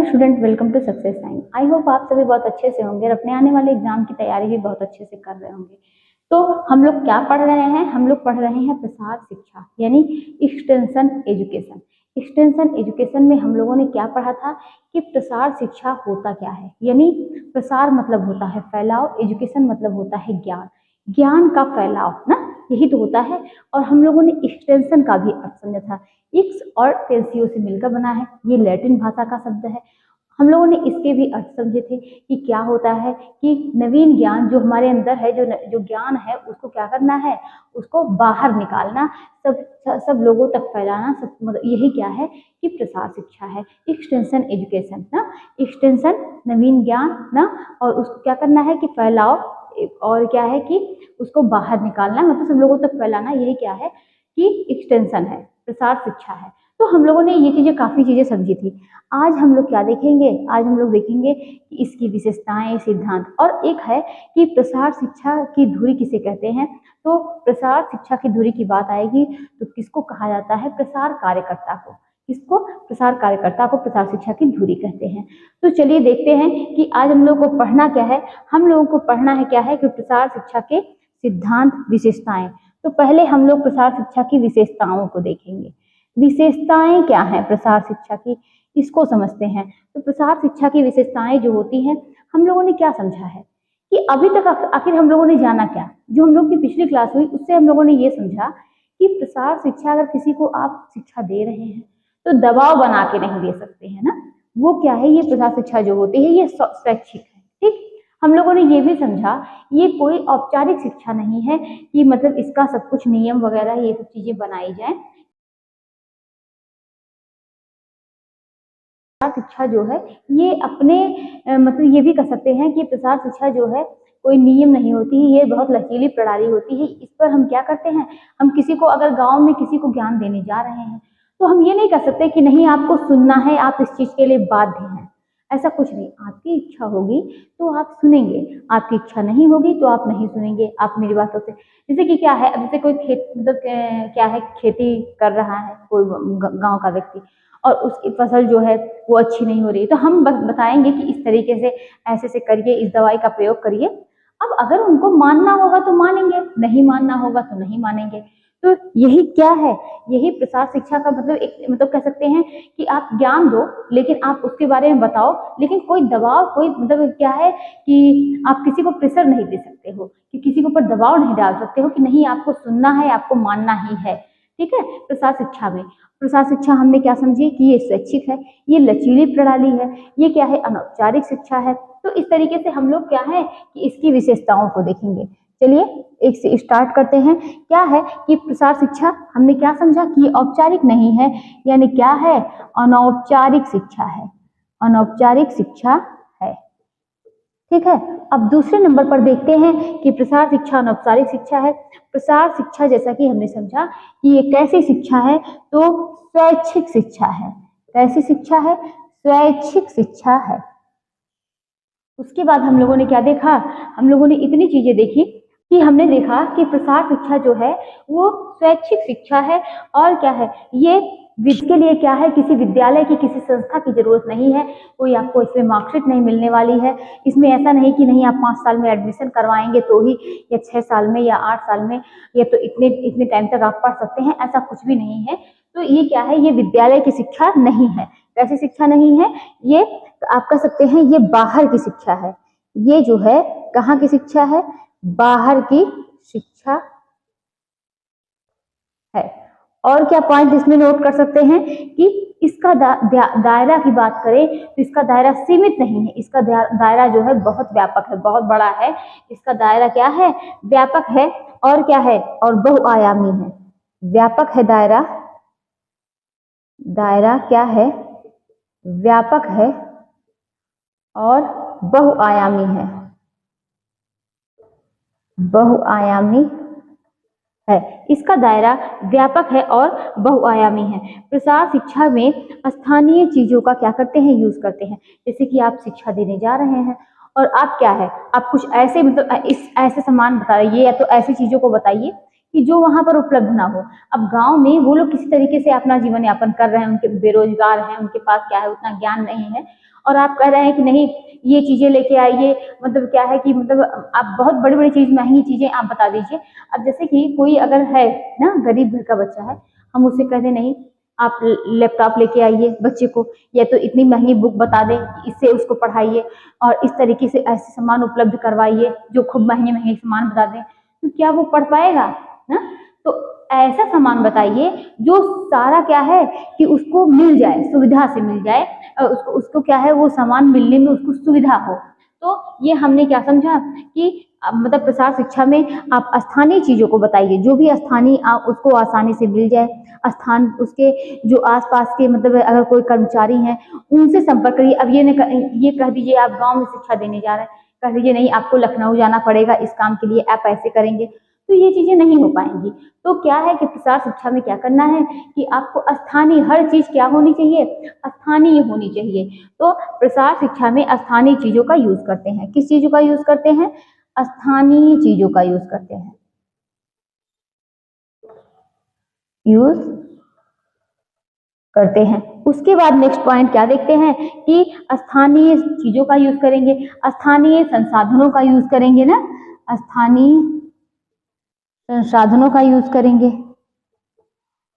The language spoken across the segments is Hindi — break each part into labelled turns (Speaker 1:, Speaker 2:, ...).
Speaker 1: Hello student, welcome to success time. I hope आप सभी बहुत अच्छे से होंगे और अपने आने वाले एग्जाम की तैयारी भी बहुत अच्छे से कर रहे होंगे। तो हम लोग क्या पढ़ रहे हैं? हम लोग पढ़ रहे हैं प्रसार शिक्षा यानी एक्सटेंशन एजुकेशन। एक्सटेंशन एजुकेशन में हम लोगों ने क्या पढ़ा था कि प्रसार शिक्षा होता क्या है। यानी प्रसार मतलब होता है फैलाव, एजुकेशन मतलब होता है ज्ञान, ज्ञान का फैलाव ना, यही तो होता है। और हम लोगों ने एक्सटेंशन का भी अर्थ समझा था। एक्स और टेंसियो से मिलकर बना है, ये लैटिन भाषा का शब्द है। हम लोगों ने इसके भी अर्थ समझे थे कि क्या होता है कि नवीन ज्ञान जो हमारे अंदर है, जो ज्ञान है उसको क्या करना है, उसको बाहर निकालना, सब लोगों तक फैलाना, सब मतलब यही क्या है कि प्रसार शिक्षा है, एक्सटेंशन एजुकेशन ना। एक्सटेंशन नवीन ज्ञान ना, और उसको क्या करना है कि फैलाओ, और क्या है कि उसको बाहर निकालना, मतलब सब लोगों तक फैलाना, यही क्या है कि एक्सटेंशन है, प्रसार शिक्षा है। तो हम लोगों ने ये चीजें, काफी चीजें समझी थी। आज हम लोग क्या देखेंगे? आज हम लोग देखेंगे कि इसकी विशेषताएं, सिद्धांत, और एक है कि प्रसार शिक्षा की धुरी किसे कहते हैं। तो प्रसार शिक्षा की धुरी की बात आएगी तो किसको कहा जाता है? प्रसार कार्यकर्ता को। किसको? प्रसार कार्यकर्ता को प्रसार शिक्षा की धुरी कहते हैं। तो चलिए देखते हैं कि आज हम लोग को पढ़ना क्या है। हम लोगों को पढ़ना है क्या है कि प्रसार शिक्षा के सिद्धांत, विशेषताएं। तो पहले हम लोग प्रसार शिक्षा की विशेषताओं को देखेंगे। विशेषताएं क्या है प्रसार शिक्षा की, इसको समझते हैं। तो प्रसार शिक्षा की विशेषताएं जो होती हैं, हम लोगों ने क्या समझा है कि अभी तक आखिर हम लोगों ने जाना क्या? जो हम लोग की पिछली क्लास हुई उससे हम लोगों ने ये समझा कि प्रसार शिक्षा, अगर किसी को आप शिक्षा दे रहे हैं तो दबाव बना के नहीं दे सकते हैं ना। वो क्या है, ये प्रसार शिक्षा जो होती है ये स्वैच्छिक है। ठीक, हम लोगों ने ये भी समझा ये कोई औपचारिक शिक्षा नहीं है कि मतलब इसका सब कुछ नियम वगैरह ये सब चीजें बनाई जाए। शिक्षा जो है ये अपने मतलब ये भी कह सकते हैं कि प्रसार शिक्षा जो है कोई नियम नहीं होती है, ये बहुत लचीली प्रणाली होती है। इस पर हम क्या करते हैं, हम किसी को, अगर गांव में किसी को ज्ञान देने जा रहे हैं तो हम ये नहीं कह सकते कि नहीं आपको सुनना है, आप इस चीज के लिए बाध्य हैं। ऐसा कुछ नहीं, आपकी इच्छा होगी तो आप सुनेंगे, आपकी इच्छा नहीं होगी तो आप नहीं सुनेंगे। आप मेरी बातों से, जैसे कि क्या है, अब जैसे कोई खेत मतलब क्या है, खेती कर रहा है कोई गांव का व्यक्ति, और उसकी फसल जो है वो अच्छी नहीं हो रही, तो हम बताएंगे कि इस तरीके से ऐसे से करिए, इस दवाई का प्रयोग करिए। अब अगर उनको मानना होगा तो मानेंगे, नहीं मानना होगा तो नहीं मानेंगे। तो यही क्या है, यही प्रसार शिक्षा का मतलब, एक मतलब कह सकते हैं कि आप ज्ञान दो लेकिन आप उसके बारे में बताओ, लेकिन कोई दबाव, कोई मतलब क्या है कि आप किसी को प्रेशर नहीं दे सकते हो, कि किसी के ऊपर दबाव नहीं डाल सकते हो कि नहीं आपको सुनना है, आपको मानना ही है। ठीक है, प्रसार शिक्षा में, प्रसार शिक्षा हमने क्या समझी कि ये स्वैच्छिक है, ये लचीली प्रणाली है, ये क्या है, अनौपचारिक शिक्षा है। तो इस तरीके से हम लोग क्या है कि इसकी विशेषताओं को देखेंगे। चलिए एक से स्टार्ट करते हैं। क्या है कि प्रसार शिक्षा हमने क्या समझा कि ये औपचारिक नहीं है, यानी क्या है, अनौपचारिक शिक्षा है, अनौपचारिक शिक्षा है। ठीक है, अब दूसरे नंबर पर देखते हैं कि प्रसार शिक्षा अनौपचारिक शिक्षा है। प्रसार शिक्षा जैसा कि हमने समझा कि ये कैसी शिक्षा है, तो स्वैच्छिक शिक्षा है। कैसी शिक्षा है? स्वैच्छिक शिक्षा है। उसके बाद हम लोगों ने क्या देखा, हम लोगों ने इतनी चीजें देखी कि हमने देखा कि प्रसार शिक्षा जो है वो स्वैच्छिक शिक्षा है। और क्या है, ये इसके लिए क्या है, किसी विद्यालय की, किसी संस्था की जरूरत नहीं है, कोई आपको इसमें मार्कशीट नहीं मिलने वाली है। इसमें ऐसा नहीं कि नहीं आप 5 साल में एडमिशन करवाएंगे तो ही, या 6 साल में, या 8 साल में, या तो इतने इतने टाइम तक आप पढ़ सकते हैं, ऐसा कुछ भी नहीं है। तो ये क्या है, ये विद्यालय की शिक्षा नहीं है। कैसी शिक्षा नहीं है ये, आप कह सकते हैं ये बाहर की शिक्षा है। ये जो है कहाँ की शिक्षा है? बाहर की शिक्षा है। और क्या पॉइंट इसमें नोट कर सकते हैं कि इसका दायरा की बात करें तो इसका दायरा सीमित नहीं है, इसका दायरा जो है बहुत व्यापक है, बहुत बड़ा है। इसका दायरा क्या है? व्यापक है। और क्या है? और बहुआयामी है। व्यापक है दायरा, दायरा क्या है? व्यापक है और बहुआयामी है, बहुआयामी है। इसका दायरा व्यापक है और बहुआयामी है। प्रसार शिक्षा में स्थानीय चीजों का क्या करते हैं? यूज करते हैं। जैसे कि आप शिक्षा देने जा रहे हैं और आप क्या है, आप कुछ ऐसे मतलब इस ऐसे सामान बताइए, या तो ऐसी चीजों को बताइए कि जो वहां पर उपलब्ध ना हो। अब गांव में वो लोग किसी तरीके से अपना जीवन यापन कर रहे हैं, उनके बेरोजगार हैं, उनके पास क्या है, उतना ज्ञान नहीं है, और आप कह रहे हैं कि नहीं ये चीजें लेके आइए, मतलब क्या है कि मतलब आप बहुत बड़ी बड़ी चीज, महंगी चीजें आप बता दीजिए। अब जैसे कि कोई अगर है ना, गरीब घर का बच्चा है, हम उससे कहते नहीं आप लैपटॉप लेके आइए बच्चे को, या तो इतनी महंगी बुक बता दें, इससे उसको पढ़ाइए और इस तरीके से ऐसे सामान उपलब्ध करवाइए जो खूब महंगे महंगे सामान बता दें, तो क्या वो पढ़ पाएगा ना? तो ऐसा सामान बताइए जो सारा क्या है कि उसको मिल जाए, सुविधा से मिल जाए, उसको उसको क्या है वो सामान मिलने में उसको सुविधा हो। तो ये हमने क्या समझा कि मतलब प्रसार शिक्षा में आप स्थानीय चीजों को बताइए, जो भी स्थानीय आप उसको आसानी से मिल जाए। स्थान उसके जो आसपास के मतलब अगर कोई कर्मचारी हैं उनसे संपर्क करिए। अब ये कह दीजिए आप गांव में शिक्षा देने जा रहे हैं, कह दीजिए नहीं आपको लखनऊ जाना पड़ेगा इस काम के लिए, आप ऐसे करेंगे, तो ये चीजें नहीं हो पाएंगी। तो क्या है कि प्रसार शिक्षा में क्या करना है कि आपको स्थानीय हर चीज क्या होनी चाहिए, स्थानीय होनी चाहिए। तो प्रसार शिक्षा में स्थानीय चीजों का यूज करते हैं। किस चीजों का यूज करते हैं? स्थानीय चीजों का यूज करते हैं, यूज करते हैं। उसके बाद नेक्स्ट पॉइंट क्या देखते हैं कि स्थानीय चीजों का यूज करेंगे, स्थानीय संसाधनों का यूज करेंगे ना, स्थानीय संसाधनों का यूज करेंगे,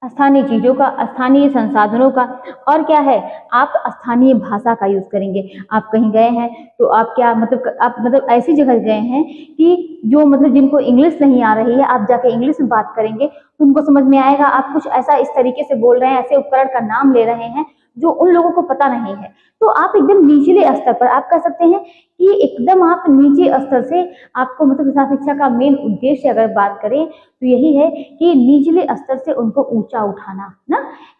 Speaker 1: स्थानीय चीजों का, स्थानीय संसाधनों का। और क्या है, आप स्थानीय भाषा का यूज करेंगे। आप कहीं गए हैं तो आप क्या मतलब आप मतलब ऐसी जगह गए हैं कि जो मतलब जिनको इंग्लिश नहीं आ रही है, आप जाके इंग्लिश में बात करेंगे तो उनको समझ में आएगा। आप कुछ ऐसा इस तरीके से बोल रहे हैं, ऐसे उपकरण का नाम ले रहे हैं जो उन लोगों को पता नहीं है। तो आप एकदम निचले स्तर पर आप कह सकते हैं कि एकदम आप नीचे स्तर से आपको मतलब प्रसार शिक्षा का मेन उद्देश्य अगर बात करें तो यही है कि निचले स्तर से उनको ऊंचा उठाना ना,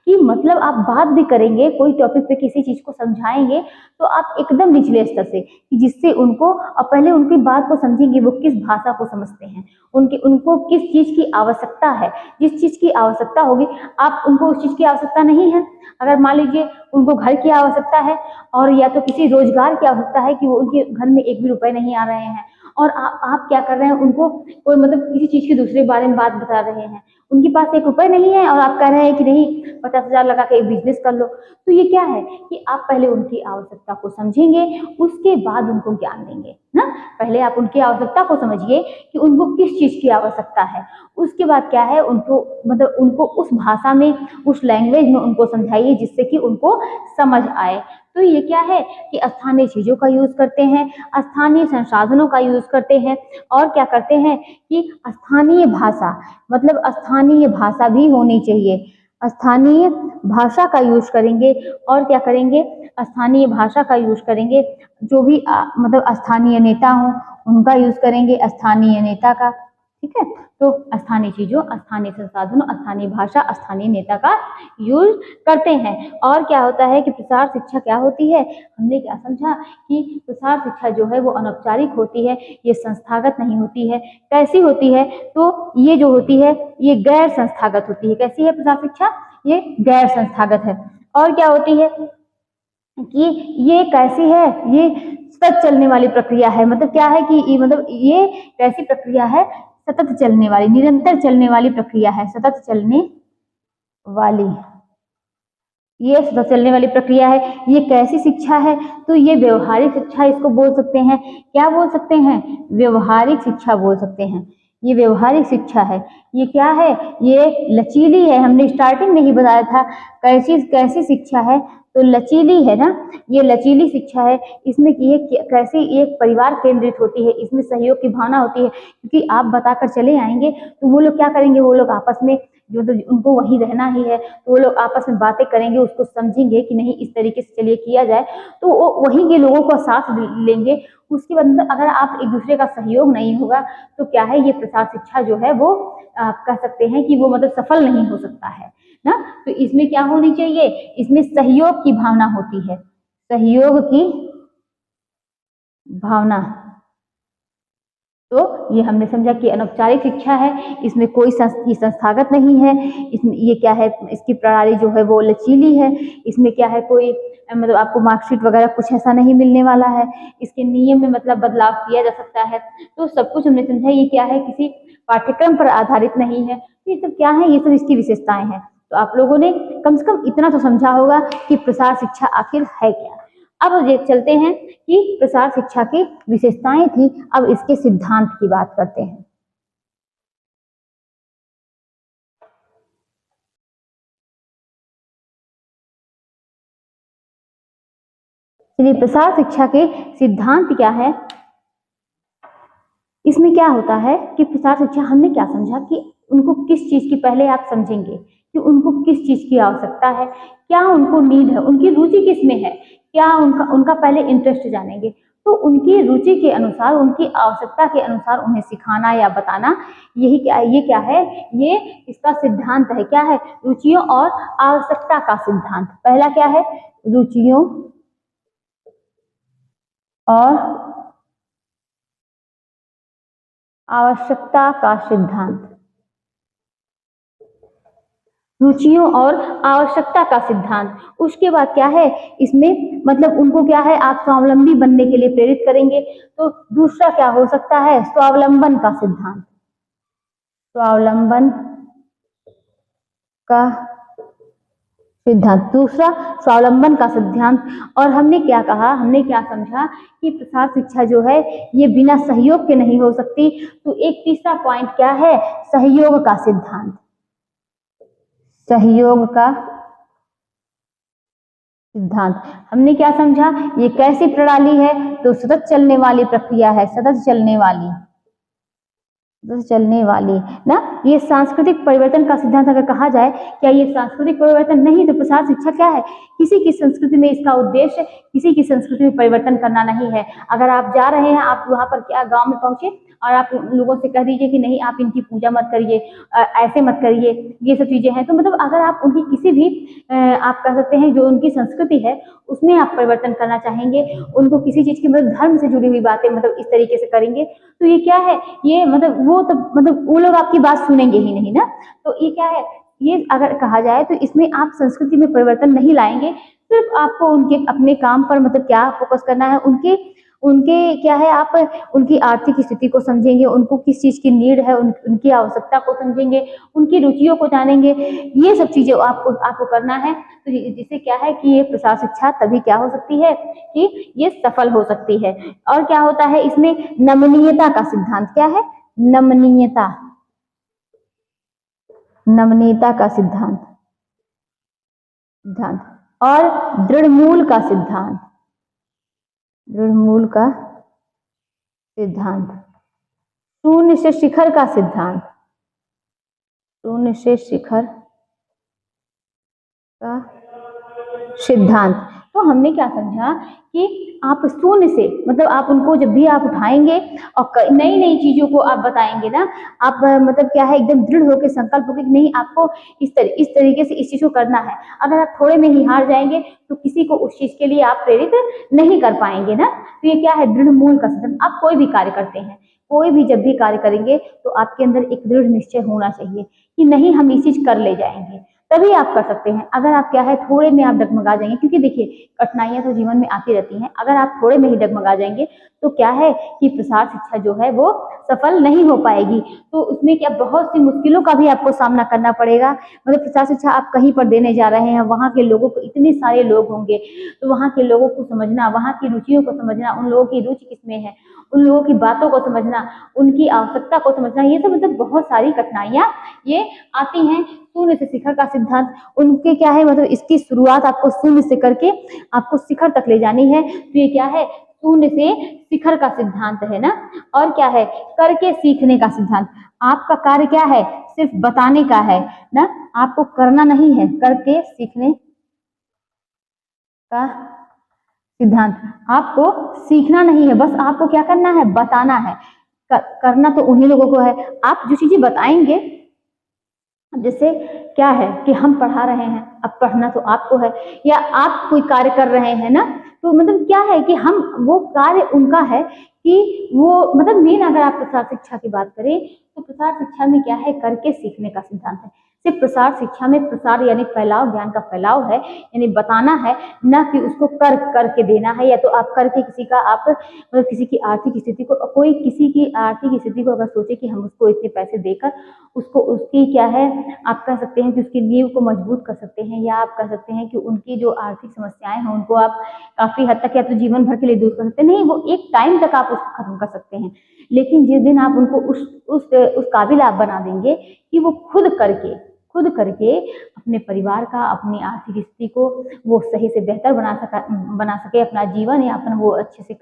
Speaker 1: कि मतलब आप बात भी करेंगे कोई टॉपिक पे, किसी चीज को समझाएंगे तो आप एकदम निचले स्तर से, कि जिससे उनको और पहले उनकी बात को समझेंगे, वो किस भाषा को समझते हैं, उनको किस चीज की आवश्यकता है। जिस चीज की आवश्यकता होगी, आप उनको उस चीज की आवश्यकता नहीं है, अगर मान लीजिए उनको घर की आवश्यकता है और या तो किसी रोजगार की आवश्यकता है कि वो उनके घर में एक भी रुपए नहीं आ रहे हैं, और आप क्या कर रहे हैं, उनको कोई मतलब किसी चीज के दूसरे बारे में बात बता रहे हैं, उनके पास एक रुपए नहीं है और आप कह रहे हैं कि नहीं 50,000 लगा के एक बिजनेस कर लो। तो ये क्या है कि आप पहले उनकी आवश्यकता को समझेंगे, उसके बाद उनको ज्ञान देंगे ना। पहले आप उनकी आवश्यकता को समझिए कि उनको किस चीज की आवश्यकता है, उसके बाद क्या है उनको मतलब उनको उस भाषा में, उस लैंग्वेज में उनको समझाइए जिससे कि उनको समझ आए। तो ये क्या है कि स्थानीय चीजों का यूज करते हैं, स्थानीय संसाधनों का यूज करते हैं, और क्या करते हैं कि स्थानीय भाषा, मतलब स्थानीय भाषा भी होनी चाहिए, स्थानीय भाषा का यूज करेंगे। और क्या करेंगे, स्थानीय भाषा का यूज करेंगे, जो भी मतलब स्थानीय नेता हो उनका यूज करेंगे, स्थानीय नेता का, ठीक है। तो स्थानीय चीजों, स्थानीय संसाधनों, स्थानीय भाषा, स्थानीय नेता का यूज करते हैं। और क्या होता है कि प्रसार शिक्षा क्या होती है, हमने क्या समझा कि प्रसार शिक्षा जो है वो अनौपचारिक होती है, ये संस्थागत नहीं होती है। कैसी होती है, तो ये जो होती है ये गैर संस्थागत होती है। कैसी है प्रसार शिक्षा, ये गैर संस्थागत है। और क्या होती है कि ये कैसी है, ये सतत चलने वाली प्रक्रिया है। मतलब क्या है कि मतलब ये कैसी प्रक्रिया है, सतत चलने वाली, निरंतर चलने वाली प्रक्रिया है, सतत चलने वाली, ये सतत चलने वाली प्रक्रिया है। ये कैसी शिक्षा है, तो ये व्यवहारिक शिक्षा इसको बोल सकते हैं। क्या बोल सकते हैं, व्यवहारिक शिक्षा बोल सकते हैं। ये व्यवहारिक शिक्षा है। ये क्या है, ये लचीली है। हमने स्टार्टिंग में ही बताया था कैसी कैसी शिक्षा है, तो लचीली है ना, ये लचीली शिक्षा है। इसमें कि ये कैसे एक परिवार केंद्रित होती है, इसमें सहयोग की भावना होती है, क्योंकि आप बताकर चले आएंगे तो वो लोग क्या करेंगे, वो लोग आपस में जो तो उनको वही रहना ही है, तो वो लोग आपस में बातें करेंगे, उसको समझेंगे कि नहीं इस तरीके से चलिए किया जाए, तो वो वही के लोगों का साथ लेंगे। उसके बाद अगर आप एक दूसरे का सहयोग नहीं होगा तो क्या है, ये प्रसार शिक्षा जो है वो आप कह सकते हैं कि वो मतलब सफल नहीं हो सकता है ना। तो इसमें क्या होनी चाहिए, इसमें सहयोग की भावना होती है, सहयोग की भावना। तो ये हमने समझा कि अनौपचारिक शिक्षा है, इसमें कोई संस्थागत नहीं है, इसमें ये क्या है, इसकी प्रणाली जो है वो लचीली है। इसमें क्या है, कोई मतलब आपको मार्कशीट वगैरह कुछ ऐसा नहीं मिलने वाला है। इसके नियम में मतलब बदलाव किया जा सकता है। तो सब कुछ हमने समझा। ये क्या है, किसी पाठ्यक्रम पर आधारित नहीं है। तो ये सब क्या है, ये सब इसकी विशेषताएं हैं। तो आप लोगों ने कम से कम इतना तो समझा होगा कि प्रसार शिक्षा आखिर है क्या। अब ये चलते हैं कि प्रसार शिक्षा की विशेषताएं थी, अब इसके सिद्धांत की बात करते हैं। चलिए, प्रसार शिक्षा के सिद्धांत क्या है। इसमें क्या होता है कि प्रसार शिक्षा हमने क्या समझा कि उनको किस चीज की, पहले आप समझेंगे कि उनको किस चीज की आवश्यकता है, क्या उनको नीड है, उनकी रुचि किस में है, क्या उनका पहले इंटरेस्ट जानेंगे। तो उनकी रुचि के अनुसार, उनकी आवश्यकता के अनुसार उन्हें सिखाना या बताना, ये क्या है, ये इसका सिद्धांत है। क्या है? रुचियों और आवश्यकता का सिद्धांत। पहला क्या है? रुचियों और आवश्यकता का सिद्धांत। रुचियों और आवश्यकता का सिद्धांत। उसके बाद क्या है इसमें, मतलब उनको क्या है, आप स्वावलंबी बनने के लिए प्रेरित करेंगे। तो दूसरा क्या हो सकता है? स्वावलंबन का सिद्धांत। स्वावलंबन का सिद्धांत, दूसरा स्वावलंबन का सिद्धांत। और हमने क्या कहा, हमने क्या समझा कि प्रसार शिक्षा जो है ये बिना सहयोग के नहीं हो सकती। तो एक तीसरा पॉइंट क्या है? सहयोग का सिद्धांत। सहयोग का सिद्धांत। हमने क्या समझा, ये कैसी प्रणाली है? तो सतत चलने वाली प्रक्रिया है, सतत चलने वाली ना। ये सांस्कृतिक परिवर्तन का सिद्धांत अगर कहा जाए, क्या ये सांस्कृतिक परिवर्तन? नहीं। तो प्रसार शिक्षा क्या है? किसी की संस्कृति में इसका उद्देश्य किसी की संस्कृति में परिवर्तन करना नहीं है। अगर आप जा रहे हैं, आप वहां पर क्या गांव में पहुंचे और आप लोगों से कह दीजिए कि नहीं, आप इनकी पूजा मत करिए, ऐसे मत करिए, ये सब चीजें हैं। तो मतलब अगर आप उनकी किसी भी आप कह सकते हैं जो उनकी संस्कृति है उसमें आप परिवर्तन करना चाहेंगे, उनको किसी चीज की मतलब धर्म से जुड़ी हुई बातें मतलब इस तरीके से करेंगे, तो ये क्या है, ये मतलब वो तब मतलब वो लोग आपकी बात सुनेंगे ही नहीं ना। तो ये क्या है, ये अगर कहा जाए तो इसमें आप संस्कृति में परिवर्तन नहीं लाएंगे, सिर्फ आपको उनके अपने काम पर मतलब क्या फोकस करना है, उनके क्या है, आप उनकी आर्थिक स्थिति को समझेंगे, उनको किस चीज की नीड है, उनकी आवश्यकता को समझेंगे, उनकी रुचियों को जानेंगे। ये सब चीजें आपको करना है। तो जिससे क्या है कि ये प्रसार शिक्षा तभी क्या हो सकती है कि ये सफल हो सकती है। और क्या होता है इसमें? नमनीयता का सिद्धांत। क्या है? नमनीयता का सिद्धांत और दृढ़मूल का सिद्धांत। दृढ़मूल का सिद्धांत, शून्य से शिखर का सिद्धांत। शून्य से शिखर का सिद्धांत। तो हमने क्या समझा कि आप शून्य से मतलब आप उनको जब भी आप उठाएंगे और नई नई चीजों को आप बताएंगे ना, आप मतलब क्या है एकदम दृढ़ होकर संकल्प होकर नहीं, आपको इस तरीके से इस चीज को करना है। अगर आप थोड़े में ही हार जाएंगे तो किसी को उस चीज के लिए आप प्रेरित नहीं कर पाएंगे ना। तो ये क्या है? दृढ़ मूल का सिद्धांत। आप कोई भी कार्य करते हैं, कोई भी जब भी कार्य करेंगे तो आपके अंदर एक दृढ़ निश्चय होना चाहिए कि नहीं, हम ये चीज कर ले जाएंगे, तभी आप कर सकते हैं। अगर आप क्या है थोड़े में आप डगमगा जाएंगे, क्योंकि देखिए कठिनाइयां तो जीवन में आती रहती हैं, अगर आप थोड़े में ही डगमगा जाएंगे तो क्या है कि प्रसार शिक्षा जो है वो सफल नहीं हो पाएगी। तो उसमें क्या बहुत सी मुश्किलों का भी आपको सामना करना पड़ेगा। मतलब प्रसार शिक्षा आप कहीं पर देने जा रहे हैं, वहाँ के लोगों को, इतने सारे लोग होंगे, तो वहाँ के लोगों को समझना, वहाँ की रुचियों को समझना, उन लोगों की रुचि किसमें है, उन लोगों की बातों को समझना, उनकी आवश्यकता को समझना, ये सब मतलब बहुत सारी कठिनाइयां ये आती हैं। शून्य से शिखर का सिद्धांत, उनके क्या है मतलब इसकी शुरुआत आपको शून्य से करके आपको शिखर तक ले जानी है। तो ये क्या है? शून्य से शिखर का सिद्धांत है ना। और क्या है? करके सीखने का सिद्धांत। आपका कार्य क्या है? सिर्फ बताने का है ना, आपको करना नहीं है। करके सीखने का सिद्धांत, आपको सीखना नहीं है, बस आपको क्या करना है? बताना है। करना तो उन्हीं लोगों को है। आप जो चीजें बताएंगे, जैसे क्या है कि हम पढ़ा रहे हैं, अब पढ़ना तो आपको है, या आप कोई कार्य कर रहे हैं ना, तो मतलब क्या है कि हम वो कार्य उनका है कि वो मतलब मेन, अगर आप प्रसार शिक्षा की बात करें तो प्रसार शिक्षा में क्या है? करके सीखने का सिद्धांत है। सिर्फ प्रसार शिक्षा में प्रसार यानी फैलाव, ज्ञान का फैलाव है, यानी बताना है, न कि उसको करके देना है। या तो आप करके किसी का आप मतलब किसी की आर्थिक स्थिति को, कोई किसी की आर्थिक स्थिति को अगर सोचे कि हम उसको इतने पैसे देकर उसको उसकी क्या है, आप कह सकते हैं कि उसकी नींव को मजबूत कर सकते हैं, या आप कह सकते हैं कि उनकी जो आर्थिक समस्याएं हैं उनको आप काफी हद तक या तो जीवन भर के लिए दूर कर सकते हैं। नहीं, वो एक टाइम तक आप उसको खत्म कर सकते हैं, लेकिन जिस दिन आप उनको उस काबिल आप बना देंगे कि वो खुद करके अपने परिवार का, अपनी आर्थिक स्थिति को वो सही से बेहतर बना सके, अपना जीवन यापन वो अच्छे से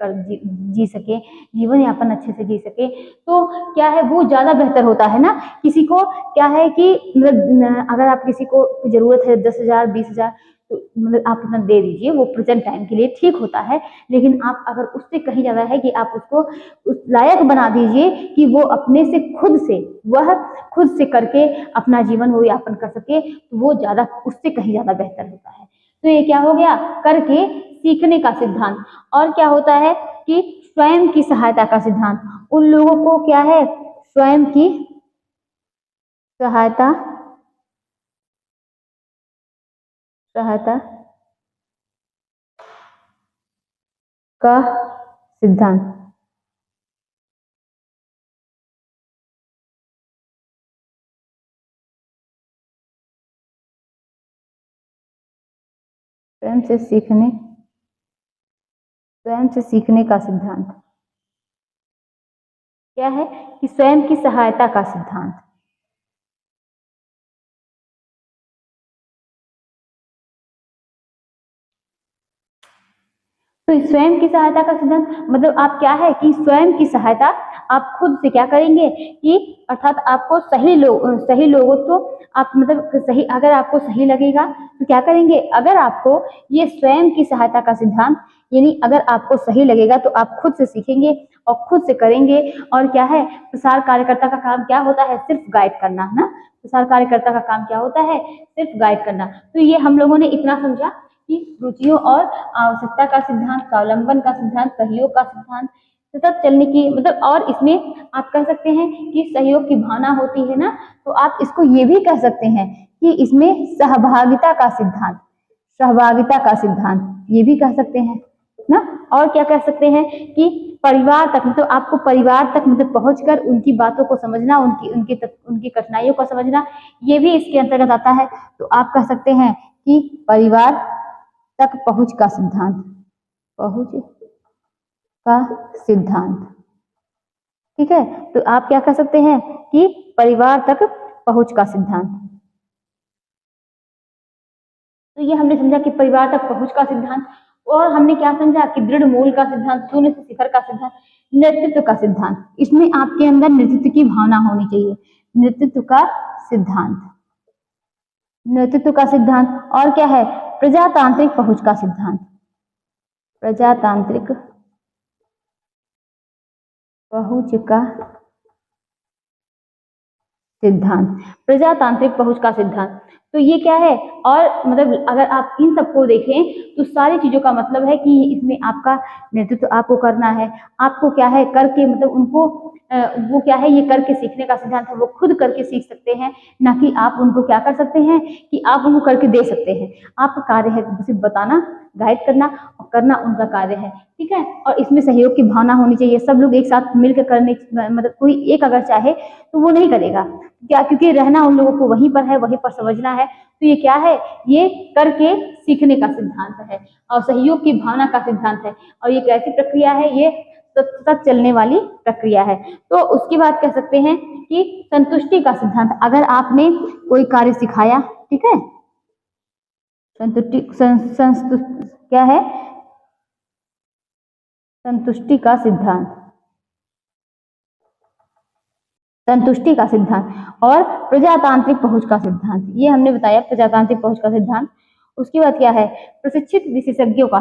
Speaker 1: जी सके, जीवन यापन अच्छे से जी सके, तो क्या है वो ज्यादा बेहतर होता है ना। किसी को क्या है कि अगर आप किसी को जरूरत है 10,000 20,000, तो मतलब आप उतना दे दीजिए, वो प्रेजेंट टाइम के लिए ठीक होता है। लेकिन आप अगर उससे कहीं ज्यादा है कि आप उसको उस लायक बना दीजिए कि वो अपने से खुद से करके अपना जीवन वो यापन कर सके, तो वो ज्यादा, उससे कहीं ज्यादा बेहतर होता है। तो ये क्या हो गया, करके सीखने का सिद्धांत। और क्या होता है कि स्वयं की सहायता का सिद्धांत। उन लोगों को क्या है, स्वयं की सहायता का सिद्धांत। स्वयं से सीखने का सिद्धांत क्या है कि स्वयं की सहायता का सिद्धांत। तो स्वयं की सहायता का सिद्धांत मतलब आप क्या है कि स्वयं की सहायता आप खुद से क्या करेंगे कि अर्थात आपको सही लोगों तो आप मतलब सही, अगर आपको सही लगेगा तो क्या करेंगे, अगर आपको ये स्वयं की सहायता का सिद्धांत यानी अगर आपको सही लगेगा तो आप खुद से सीखेंगे और खुद से करेंगे। और क्या है, प्रसार कार्यकर्ता का काम क्या होता है, सिर्फ गाइड करना है ना। प्रसार कार्यकर्ता का काम क्या होता है, सिर्फ गाइड करना। तो ये हम लोगों ने इतना समझा कि रुचियों और आवश्यकता का सिद्धांत, स्वावलंबन का सिद्धांत, सहयोग का सिद्धांत, सतत चलने की मतलब, और इसमें आप कह सकते हैं कि सहयोग की भावना होती है ना, तो आप इसको ये भी कह सकते हैं कि इसमें सहभागिता का सिद्धांत ये भी कह सकते हैं ना। और क्या कह सकते हैं कि परिवार तक मतलब आपको परिवार तक मतलब पहुंचकर उनकी बातों को समझना, उनकी कठिनाइयों को समझना, ये भी इसके अंतर्गत आता है। तो आप कह सकते हैं कि परिवार तक पहुंच का सिद्धांत, ठीक है। तो आप क्या कह सकते हैं कि परिवार तक पहुंच का सिद्धांत। तो ये हमने समझा कि परिवार तक पहुंच का सिद्धांत। और हमने क्या समझा कि दृढ़ मूल का सिद्धांत, शून्य से शिखर का सिद्धांत, नेतृत्व का सिद्धांत। इसमें आपके अंदर नेतृत्व की भावना होनी चाहिए, नेतृत्व का सिद्धांत। और क्या है, प्रजातांत्रिक पहुंच का सिद्धांत, प्रजातांत्रिक पहुंच का सिद्धांत। तो ये क्या है, और मतलब अगर आप इन सबको देखें तो सारी चीजों का मतलब है कि इसमें आपका नेतृत्व आपको करना है, आपको क्या है करके मतलब उनको वो क्या है, ये करके सीखने का सिद्धांत है। वो खुद करके सीख सकते हैं, ना कि आप उनको क्या कर सकते हैं कि आप उनको करके दे सकते हैं। आपका कार्य है सिर्फ बताना, गाइड करना और करना उनका कार्य है, ठीक है। और इसमें सहयोग की भावना होनी चाहिए, सब लोग एक साथ मिलकर करने, मतलब कोई एक अगर चाहे तो वो नहीं करेगा, क्या, क्योंकि रहना उन लोगों को वहीं पर है, वहीं पर समझना है। तो ये क्या है, ये करके सीखने का सिद्धांत है और सहयोग की भावना का सिद्धांत है। और ये कैसी प्रक्रिया है, ये सतत चलने वाली प्रक्रिया है। तो उसके बाद कह सकते हैं कि संतुष्टि का सिद्धांत। अगर आपने कोई कार्य सिखाया, ठीक है, क्या है, संतुष्टि का सिद्धांत और प्रजातांत्रिक पहुंच का सिद्धांत। ये हमने बताया प्रजातांत्रिक पहुंच का सिद्धांत। उसके बाद क्या है, प्रशिक्षित विशेषज्ञों का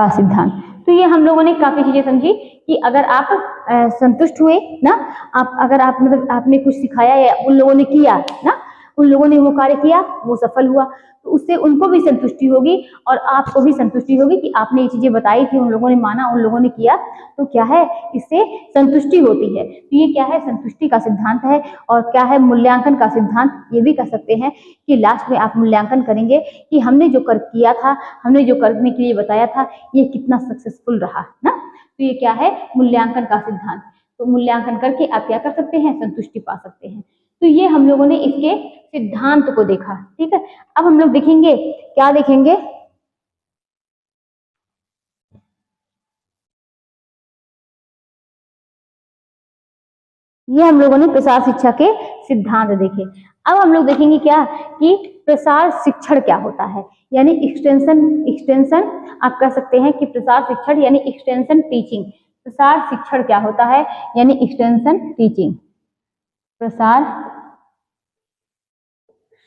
Speaker 1: सिद्धांत, तो ये हम लोगों ने काफी चीजें समझी कि अगर आप संतुष्ट हुए ना, आप अगर आप मतलब आपने कुछ सिखाया या उन लोगों ने किया ना, उन लोगों ने वो कार्य किया, वो सफल हुआ, तो उससे उनको भी संतुष्टि होगी और आपको भी संतुष्टि होगी कि आपने ये चीजें बताई थी, उन लोगों ने माना, उन लोगों ने किया, तो क्या है, इससे संतुष्टि होती है। तो ये क्या है, संतुष्टि का सिद्धांत है। और क्या है, मूल्यांकन का सिद्धांत, ये भी कह सकते हैं कि लास्ट में आप मूल्यांकन करेंगे कि हमने जो कर किया था, हमने जो करने के लिए बताया था, ये कितना सक्सेसफुल रहा ना। तो ये क्या है, मूल्यांकन का सिद्धांत। तो मूल्यांकन करके आप क्या कर सकते हैं, संतुष्टि पा सकते हैं। तो ये हम लोगों ने इसके सिद्धांत को देखा, ठीक है। अब हम लोग देखेंगे, क्या देखेंगे, ये हम लोगों ने प्रसार शिक्षा के सिद्धांत देखे। अब हम लोग देखेंगे क्या, कि प्रसार शिक्षण क्या होता है, यानी एक्सटेंशन। एक्सटेंशन आप कह सकते हैं कि प्रसार शिक्षण यानी एक्सटेंशन टीचिंग। प्रसार शिक्षण क्या होता है, यानी एक्सटेंशन टीचिंग। प्रसार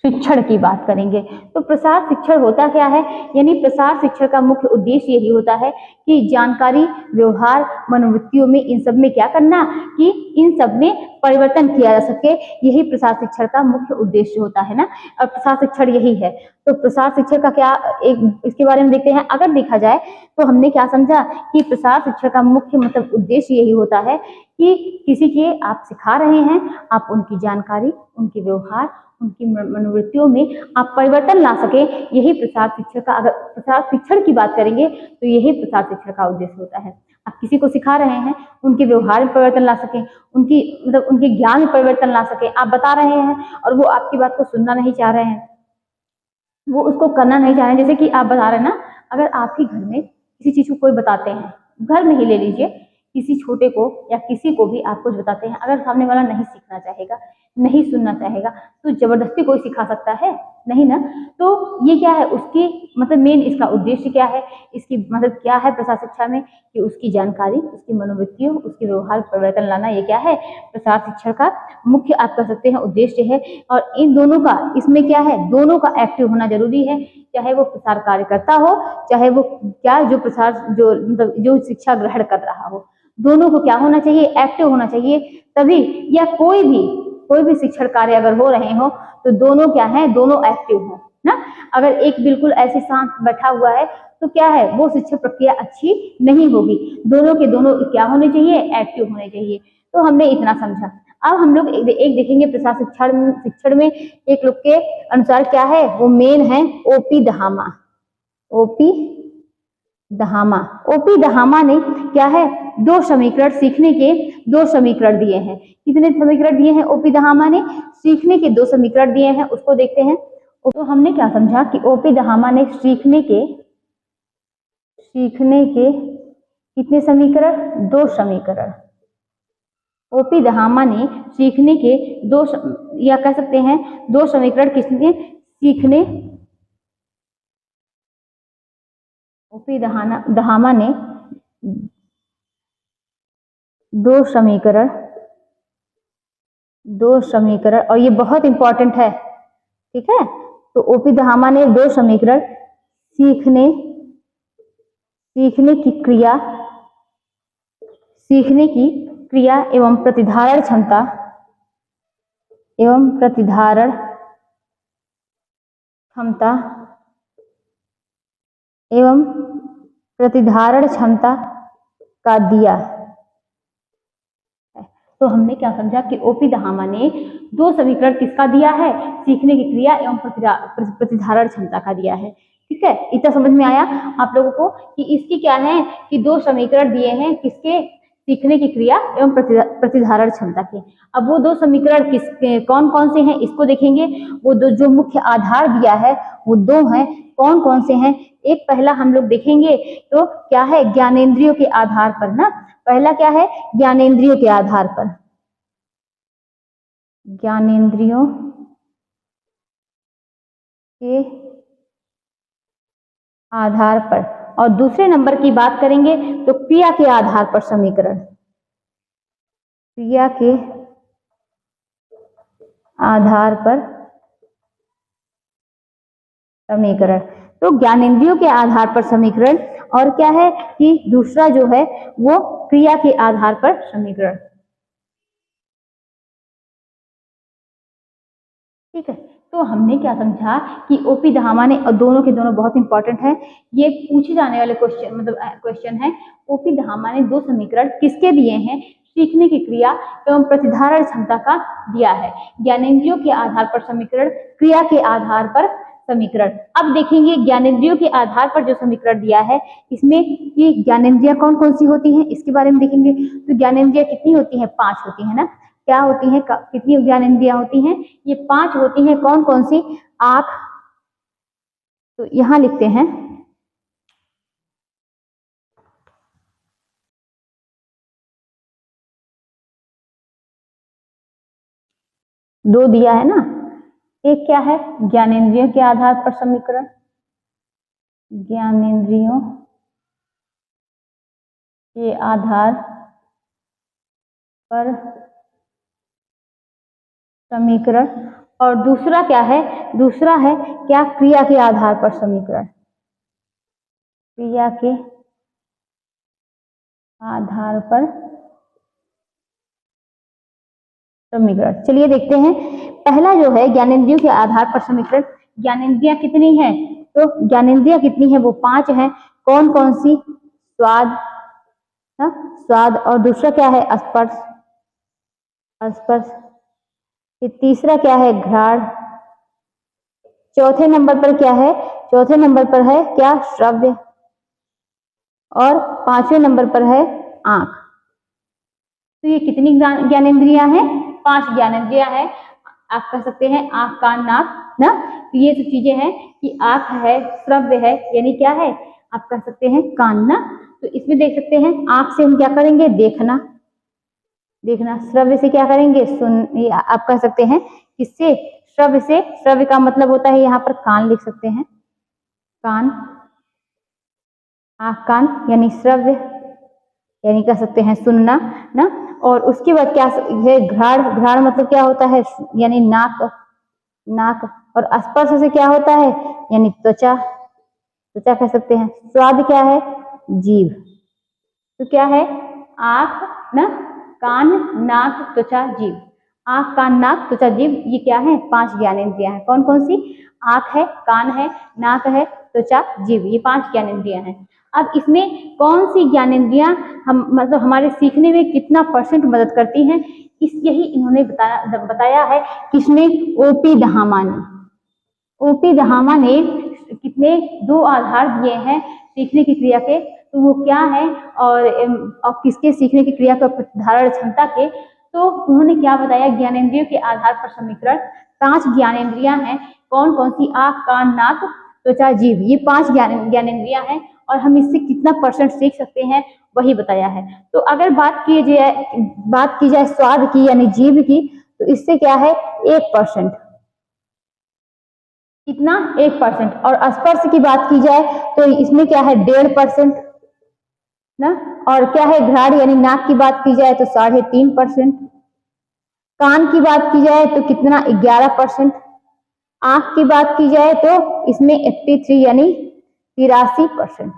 Speaker 1: शिक्षण की बात करेंगे तो प्रसार शिक्षण होता क्या है, यानी प्रसार शिक्षण का मुख्य उद्देश्य यही होता है कि जानकारी, व्यवहार, मनोवृत्तियों में, इन सब में क्या करना, कि इन सब में परिवर्तन किया जा सके, यही प्रसार शिक्षण का मुख्य उद्देश्य होता है ना। और प्रसार शिक्षण यही है। तो प्रसार शिक्षण का क्या, एक इसके बारे में देखते हैं। अगर देखा जाए तो हमने क्या समझा कि प्रसार शिक्षण का मुख्य मतलब उद्देश्य यही होता है कि किसी के आप सिखा रहे हैं, आप उनकी जानकारी, उनके व्यवहार, उनकी मनोवृत्तियों में आप परिवर्तन ला सके, यही प्रसार शिक्षण का, अगर प्रसार शिक्षण की बात करेंगे तो यही प्रसार शिक्षण का उद्देश्य होता है। आप किसी को सिखा रहे हैं, उनके व्यवहार में परिवर्तन ला सके, उनकी मतलब उनके ज्ञान में परिवर्तन ला सके। आप बता रहे हैं और वो आपकी बात को सुनना नहीं चाह रहे हैं, वो उसको करना नहीं चाह रहे हैं। जैसे कि आप बता रहे हैं ना, अगर आप ही घर में किसी चीज को कोई बताते हैं, घर में ही ले लीजिए, किसी छोटे को या किसी को भी आप कुछ बताते हैं, अगर सामने वाला नहीं सीखना चाहेगा, नहीं सुनना चाहेगा, तो जबरदस्ती कोई सिखा सकता है, नहीं ना। तो ये क्या है, उसकी मतलब मेन इसका उद्देश्य क्या है, इसकी मतलब क्या है प्रसार शिक्षा में, कि उसकी जानकारी, उसकी मनोवृत्तियों, उसके व्यवहार परिवर्तन लाना, ये क्या है, प्रसार शिक्षा का मुख्य आप कह सकते हैं उद्देश्य है। और इन दोनों का, इसमें क्या है, दोनों का एक्टिव होना जरूरी है, चाहे वो प्रसार कार्यकर्ता हो, चाहे वो क्या जो प्रसार जो मतलब जो शिक्षा ग्रहण कर रहा हो, दोनों को क्या होना चाहिए, एक्टिव होना चाहिए। तभी, या कोई भी शिक्षण कार्य अगर हो रहे हो तो दोनों क्या है, दोनों एक्टिव हो ना। अगर एक बिल्कुल ऐसे शांत बैठा हुआ है तो क्या है, वो शिक्षण प्रक्रिया अच्छी नहीं होगी। दोनों के दोनों क्या होने चाहिए, एक्टिव होने चाहिए। तो हमने इतना समझा। अब हम लोग एक देखेंगे प्रसार शिक्षण में एक लोग के अनुसार क्या है, वो मेन है ओपी दहामा। ओपी दहामा, ओपी दहामा ने क्या है, दो समीकरण, सीखने के दो समीकरण दिए हैं। कितने समीकरण दिए हैं ओपी दहामा ने, सीखने के दो समीकरण दिए हैं, उसको देखते हैं। तो हमने क्या समझा कि ओपी दहामा ने सीखने के कितने समीकरण, दो समीकरण। ओपी दहामा ने सीखने के दो या कह सकते हैं दो समीकरण किसने, सीखने, ओपी दहामा ने दो समीकरण, और ये बहुत इंपॉर्टेंट है, ठीक है। तो ओपी दहामा ने दो समीकरण, सीखने की क्रिया, एवं प्रतिधारण क्षमता, का दिया। तो हमने क्या समझा कि ओपी दहामा ने दो समीकरण किसका दिया है, सीखने की क्रिया एवं प्रतिधारण क्षमता का दिया है, ठीक है। इतना समझ में आया आप लोगों को कि इसकी क्या है, कि दो समीकरण दिए हैं, किसके, सीखने की क्रिया एवं प्रतिधारण क्षमता के। अब वो दो समीकरण किसके, कौन कौन से हैं, इसको देखेंगे। वो दो जो मुख्य आधार दिया है वो दो हैं, कौन कौन से हैं। एक पहला हम लोग देखेंगे तो क्या है, ज्ञानेंद्रियों के आधार पर ना। पहला क्या है, ज्ञानेंद्रियों के आधार पर, ज्ञानेंद्रियों के आधार पर। और दूसरे नंबर की बात करेंगे तो क्रिया के आधार पर समीकरण, क्रिया के आधार पर समीकरण। तो ज्ञानेंद्रियों के आधार पर समीकरण, और क्या है कि दूसरा जो है वो क्रिया के आधार पर समीकरण। ठीक है, तो हमने क्या समझा कि ओपी दहामा ने, और दोनों के दोनों बहुत इंपॉर्टेंट है, ये पूछे जाने वाले क्वेश्चन मतलब क्वेश्चन है। ओपी दहामा ने दो समीकरण किसके दिए हैं? सीखने की क्रिया एवं प्रतिधारण क्षमता का दिया है। ज्ञानेंद्रियों के आधार पर समीकरण, क्रिया के आधार पर समीकरण। अब देखेंगे ज्ञानेंद्रियों के आधार पर जो समीकरण दिया है, इसमें ये ज्ञानेंद्रियां कौन कौन सी होती हैं इसके बारे में देखेंगे। तो ज्ञानेंद्रियां कितनी होती हैं? 5 होती है ना। क्या होती है, कितनी ज्ञानेंद्रियां होती हैं? ये 5 होती हैं। कौन कौन सी? आंख, तो यहां लिखते हैं, दो दिया है ना। एक क्या है? ज्ञानेंद्रियों के आधार पर समीकरण, ज्ञानेंद्रियों के आधार पर समीकरण। और दूसरा क्या है? दूसरा है क्या? क्रिया के आधार पर समीकरण, क्रिया के आधार पर समीकरण। चलिए देखते हैं। पहला जो है ज्ञानेंद्रियों के आधार पर समीकरण, ज्ञानेंद्रियां कितनी हैं? तो ज्ञानेंद्रियां कितनी हैं? वो 5 हैं। कौन कौन सी? स्वाद, स्वाद, और दूसरा क्या है? स्पर्श, स्पर्श। तीसरा क्या है? घ्राण। चौथे नंबर पर क्या है? चौथे नंबर पर है क्या? श्रव्य। और 5वें नंबर पर है आंख। तो ये कितनी ज्ञानेंद्रियां हैं? 5 ज्ञानेंद्रियां हैं। आप कह सकते हैं आंख, कान, नाक ना। तो ये सब चीजें हैं कि आंख है, श्रव्य है, यानी क्या है? आप कह सकते हैं कान ना। तो इसमें देख सकते हैं आंख से हम क्या करेंगे? देखना, देखना। श्रव्य से क्या करेंगे? सुन। आप कह सकते हैं किससे? श्रव्य से। श्रव्य का मतलब होता है, यहाँ पर कान लिख सकते हैं, कान, आंख, कान यानी श्रव्य, यानी कह सकते हैं सुनना ना। और उसके बाद क्या है? घ्राण। घ्राण मतलब क्या होता है? यानी नाक, नाक। और स्पर्श से क्या होता है? यानी त्वचा, त्वचा कह सकते हैं। स्वाद क्या है? जीभ। तो क्या है? आंख ना, कान, नाक, त्वचा, जीभ। आंख, कान, नाक, त्वचा, जीभ, ये क्या है? 5 ज्ञानेंद्रियां हैं। कौन कौन सी? आंख है, कान है, नाक है, त्वचा, जीभ, ये 5 ज्ञानेंद्रियां हैं। अब इसमें कौन सी ज्ञानेंद्रियां हम मतलब हमारे सीखने में कितना % मदद करती हैं, इस यही इन्होंने बताया है। किसने? ओपी दहामा ने। ओपी दहामा ने कितने 2 आधार दिए हैं सीखने की क्रिया के, तो वो क्या है? और किसके सीखने की क्रिया का प्रतिधारण क्षमता के। तो उन्होंने क्या बताया? ज्ञानेंद्रियों के आधार पर समीकरण। 5 ज्ञानेंद्रियां हैं। कौन कौन सी? आंख, कान, नाक, त्वचा, जीभ, ये 5 ज्ञानेंद्रियां हैं। और हम इससे कितना % सीख सकते हैं वही बताया है। तो अगर बात की जाए स्वाद की यानी जीभ की, तो इससे क्या है? 1%। कितना? 1%। और स्पर्श की बात की जाए तो इसमें क्या है? 1.5% ना। और क्या है? घ्राण यानी नाक की बात की जाए तो 3.5%। कान की बात की जाए तो कितना? 11%। आंख की बात की जाए तो इसमें 83 यानी 83%।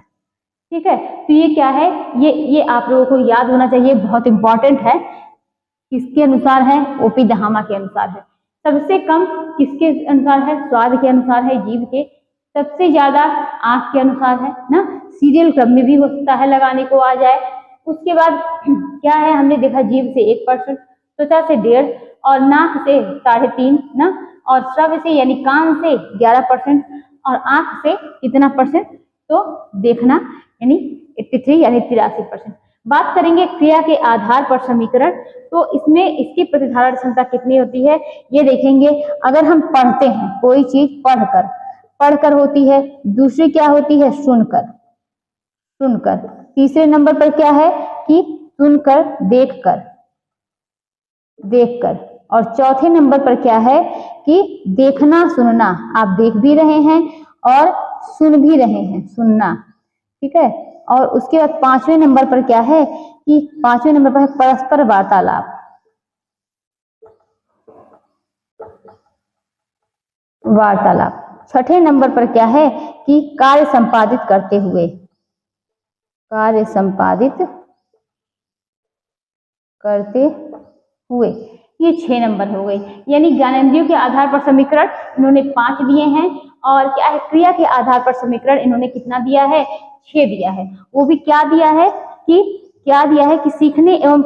Speaker 1: ठीक है, तो ये क्या है? ये आप लोगों को याद होना चाहिए, बहुत इंपॉर्टेंट है। किसके अनुसार है? ओपी दहामा के अनुसार है। सबसे कम किसके अनुसार है? स्वाद के अनुसार है, जीभ के। सबसे ज्यादा आंख के अनुसार है ना। सीरियल क्रम में भी हो सकता है लगाने को आ जाए। उसके बाद क्या है? हमने देखा जीभ से 1%, त्वचा से 1.5%, और नाक से 3.5% ना। और श्रव्य से यानी कान से 11%, और आंख से कितना %? तो देखना यानी 83 यानी 83%। बात करेंगे क्रिया के आधार पर समीकरण, तो इसमें इसकी प्रतिधारण क्षमता कितनी होती है ये देखेंगे। अगर हम पढ़ते हैं कोई चीज पढ़कर होती है। दूसरी क्या होती है? सुनकर, सुनकर। तीसरे नंबर पर क्या है कि सुनकर, देखकर, देखकर। और चौथे नंबर पर क्या है कि देखना, सुनना। आप देख भी रहे हैं और सुन भी रहे हैं, सुनना। ठीक है। और उसके बाद 5वें नंबर पर क्या है कि 5वें नंबर पर है परस्पर वार्तालाप, वार्तालाप। 6ठे नंबर पर क्या है कि कार्य संपादित करते हुए, कार्य संपादित करते हुए। ये 6 नंबर हो गई। यानी ज्ञानेंद्रियों के आधार पर समीकरण इन्होंने 5 दिए हैं, और क्या है, क्रिया के आधार पर समीकरण इन्होंने कितना दिया है, 6 दिया है। वो भी क्या दिया है कि सीखने एवं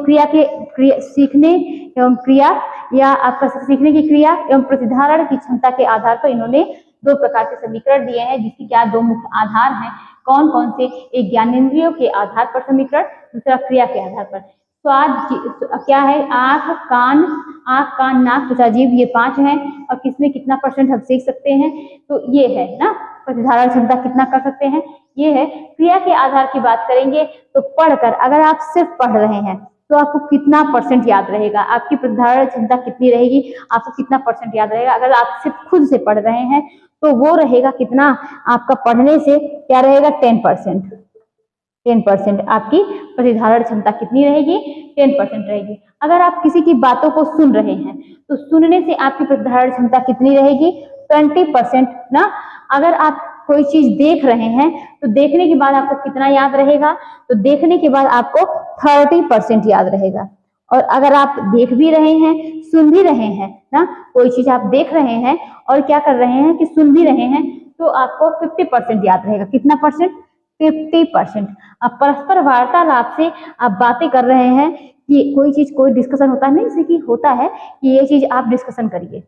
Speaker 1: क्रिया या आपका सीखने की क्रिया एवं प्रतिधारण की क्षमता के आधार पर इन्होंने 2 प्रकार के समीकरण दिए हैं, जिसकी क्या 2 मुख्य आधार हैं। कौन कौन से? एक ज्ञानेंद्रियों के आधार पर समीकरण, दूसरा क्रिया के आधार पर। स्वाद क्या है, आंख कान नाक त्वचा जीभ, ये 5 हैं। और किसमें कितना % हम सीख सकते हैं, तो ये है ना, प्रतिधारण क्षमता कितना कर सकते हैं, ये है। क्रिया के आधार की बात करेंगे तो पढ़कर, अगर आप सिर्फ पढ़ रहे हैं तो आपको कितना % याद रहेगा, आपकी प्रतिधारण क्षमता कितनी रहेगी, आपको कितना % याद रहेगा। अगर आप सिर्फ खुद से पढ़ रहे हैं तो वो रहेगा कितना, आपका पढ़ने से क्या रहेगा, 10%। 10% आपकी प्रतिधारण क्षमता कितनी रहेगी, 10% रहेगी। अगर आप किसी की बातों को सुन रहे हैं तो सुनने से आपकी प्रतिधारण क्षमता कितनी रहेगी, 20% ना। अगर आप कोई चीज देख रहे हैं तो देखने के बाद आपको कितना याद रहेगा, तो देखने के बाद आपको 30% याद रहेगा। और अगर आप देख भी रहे हैं, सुन भी रहे हैं ना, कोई चीज आप देख रहे हैं और क्या कर रहे हैं कि सुन भी रहे हैं, तो आपको 50% याद रहेगा। कितना %? 50%। आप परस्पर वार्तालाप से आप बातें कर रहे हैं कि कोई चीज, कोई डिस्कशन होता है नहीं, जैसे कि होता है कि ये चीज आप डिस्कशन करिए,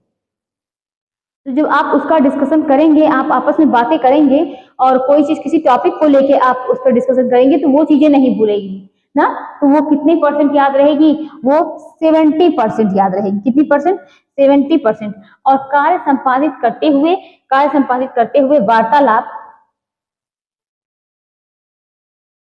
Speaker 1: तो जब आप उसका डिस्कशन करेंगे, आप आपस में बातें करेंगे और कोई चीज किसी टॉपिक को लेके आप उस पर डिस्कशन करेंगे, तो वो चीजें नहीं भूलेगी ना। तो वो कितने % याद रहेगी, वो 70% याद रहेगी। कितनी %? 70%। और कार्य संपादित करते हुए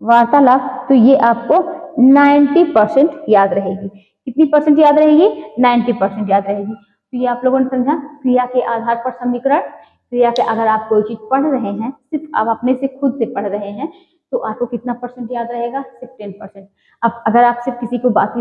Speaker 1: वार्तालाप, तो ये आपको 90% याद रहेगी। कितनी % याद रहेगी? 90% याद रहेगी। तो ये आप लोगों ने समझा, क्रिया के आधार पर समीकरण। क्रिया के, अगर आप कोई चीज पढ़ रहे हैं, सिर्फ आप अपने से खुद से पढ़ रहे हैं, तो आपको कितना % याद रहेगा, सिर्फ 10%। अब अगर आप सिर्फ किसी को बात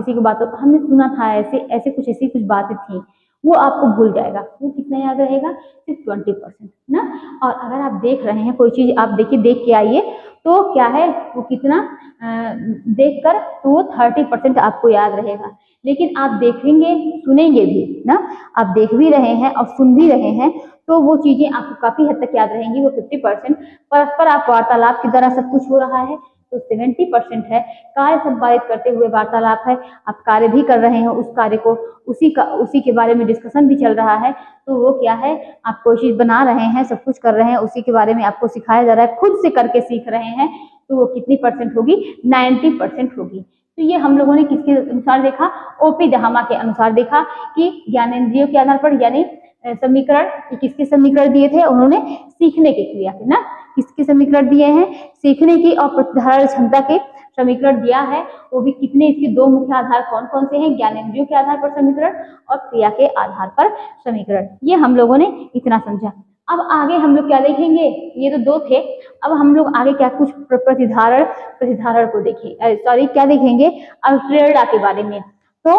Speaker 1: हमने सुना था, ऐसी कुछ बातें थी, वो आपको भूल जाएगा। वो कितना याद रहेगा, सिर्फ 20% ना। और अगर आप देख रहे हैं कोई चीज, आप देखिए, देख के आइए, तो क्या है, वो कितना देखकर, तो वो 30% आपको याद रहेगा। लेकिन आप देखेंगे, सुनेंगे भी ना, आप देख भी रहे हैं और सुन भी रहे हैं, तो वो चीजें आपको काफी हद तक याद रहेंगी। वो 50%। परस्पर आप वार्तालाप की तरह सब कुछ हो रहा है, तो 70% है। कार्य संपादित करते हुए वार्तालाप है, आप कार्य भी कर रहे हैं, उस कार्य को उसी के बारे में डिस्कशन भी चल रहा है, तो वो क्या है, आप कोई चीज बना रहे हैं, सब कुछ कर रहे हैं, उसी के बारे में आपको सिखाया जा रहा है, खुद से करके सीख रहे हैं, तो वो कितनी % होगी, 90% होगी। तो ये हम लोगों ने किसके अनुसार देखा, ओपी दहामा के अनुसार देखा कि ज्ञानेंद्रियों के आधार पर, यानी समीकरण, किसके समीकरण दिए थे उन्होंने, सीखने की क्रिया के ना, किसके समीकरण दिए हैं, सीखने की और प्रतिधारण क्षमता के समीकरण दिया है। वो भी कितने, इसके 2 मुख्य आधार कौन कौन से हैं, ज्ञानेंद्रियों के आधार पर समीकरण और क्रिया के आधार पर समीकरण। ये हम लोगों ने इतना समझा। अब आगे हम लोग क्या देखेंगे, ये तो 2 थे, अब हम लोग आगे क्या कुछ प्रतिधारण को देखेंगे, सॉरी क्या देखेंगे, अभिप्रेरणा के बारे में। तो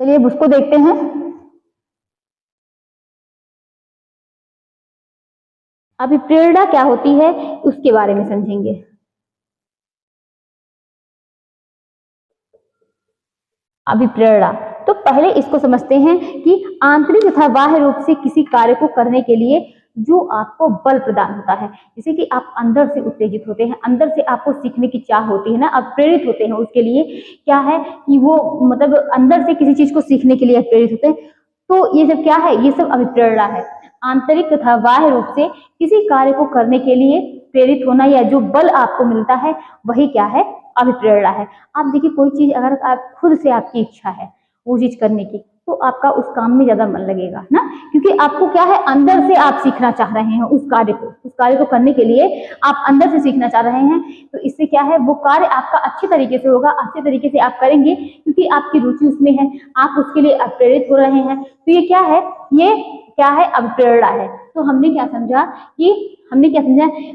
Speaker 1: चलिए उसको देखते हैं। अभिप्रेरणा क्या होती है, उसके बारे में समझेंगे। अभिप्रेरणा, तो पहले इसको समझते हैं कि आंतरिक तथा बाह्य रूप से किसी कार्य को करने के लिए जो आपको बल प्रदान होता है, जैसे कि आप अंदर से उत्तेजित होते हैं, अंदर से आपको सीखने की चाह होती है ना, आप प्रेरित होते हैं उसके लिए, क्या है कि वो मतलब अंदर से किसी चीज को सीखने के लिए प्रेरित होते हैं, तो ये सब क्या है, ये सब अभिप्रेरणा है। आंतरिक तथा बाह्य रूप से किसी कार्य को करने के लिए प्रेरित होना, या जो बल आपको मिलता है, वही क्या है, अभिप्रेरणा है। आप देखिए, कोई चीज अगर आप खुद से आपकी इच्छा है वो चीज करने की, तो आपका उस काम में ज्यादा मन लगेगा ना, क्योंकि आपको क्या है, अंदर से आप सीखना चाह रहे हैं उस कार्य को करने के लिए आप अंदर से सीखना चाह रहे हैं, तो इससे क्या है, वो कार्य आपका अच्छे तरीके से होगा, अच्छे तरीके से आप करेंगे, क्योंकि आपकी रुचि उसमें है, आप उसके लिए प्रेरित हो रहे हैं। तो ये क्या है, अभिप्रेरणा है। तो हमने क्या समझा,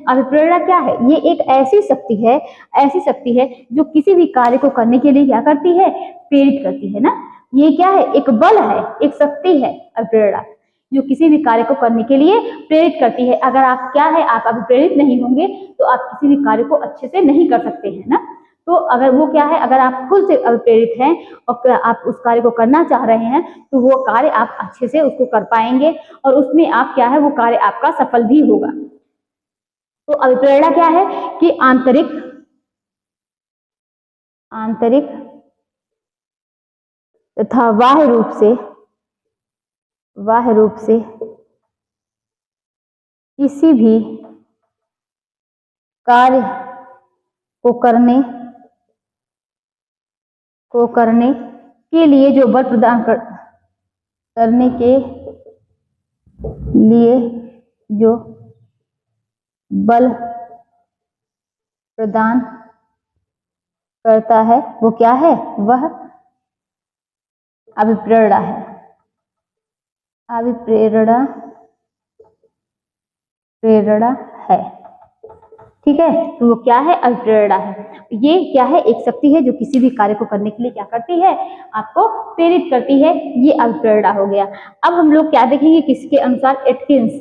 Speaker 1: अभिप्रेरणा क्या है, ये एक ऐसी शक्ति है जो किसी भी कार्य को करने के लिए क्या करती है, प्रेरित करती है ना। ये क्या है, एक बल है, एक शक्ति है अभिप्रेरणा, जो किसी भी कार्य को करने के लिए प्रेरित करती है। अगर आप क्या है, आप अभिप्रेरित नहीं होंगे तो आप किसी भी कार्य को अच्छे से नहीं कर सकते हैं ना। तो अगर वो क्या है, अगर आप खुद से प्रेरित हैं और आप उस कार्य को करना चाह रहे हैं तो वो कार्य आप अच्छे से उसको कर पाएंगे और उसमें आप क्या है, वो कार्य आपका सफल भी होगा। तो अभिप्रेरणा क्या है कि आंतरिक तथा बाह्य रूप से किसी भी कार्य को करने के लिए जो बल प्रदान करने के लिए जो बल प्रदान करता है वो क्या है, वह अभिप्रेरणा है। प्रेरणा है, ठीक है। तो वो क्या है, अभिप्रेरणा है। ये क्या है, एक शक्ति है जो किसी भी कार्य को करने के लिए क्या करती है, आपको प्रेरित करती है। ये अभिप्रेरणा हो गया। अब हम लोग क्या देखेंगे, किसके अनुसार, एटकिंस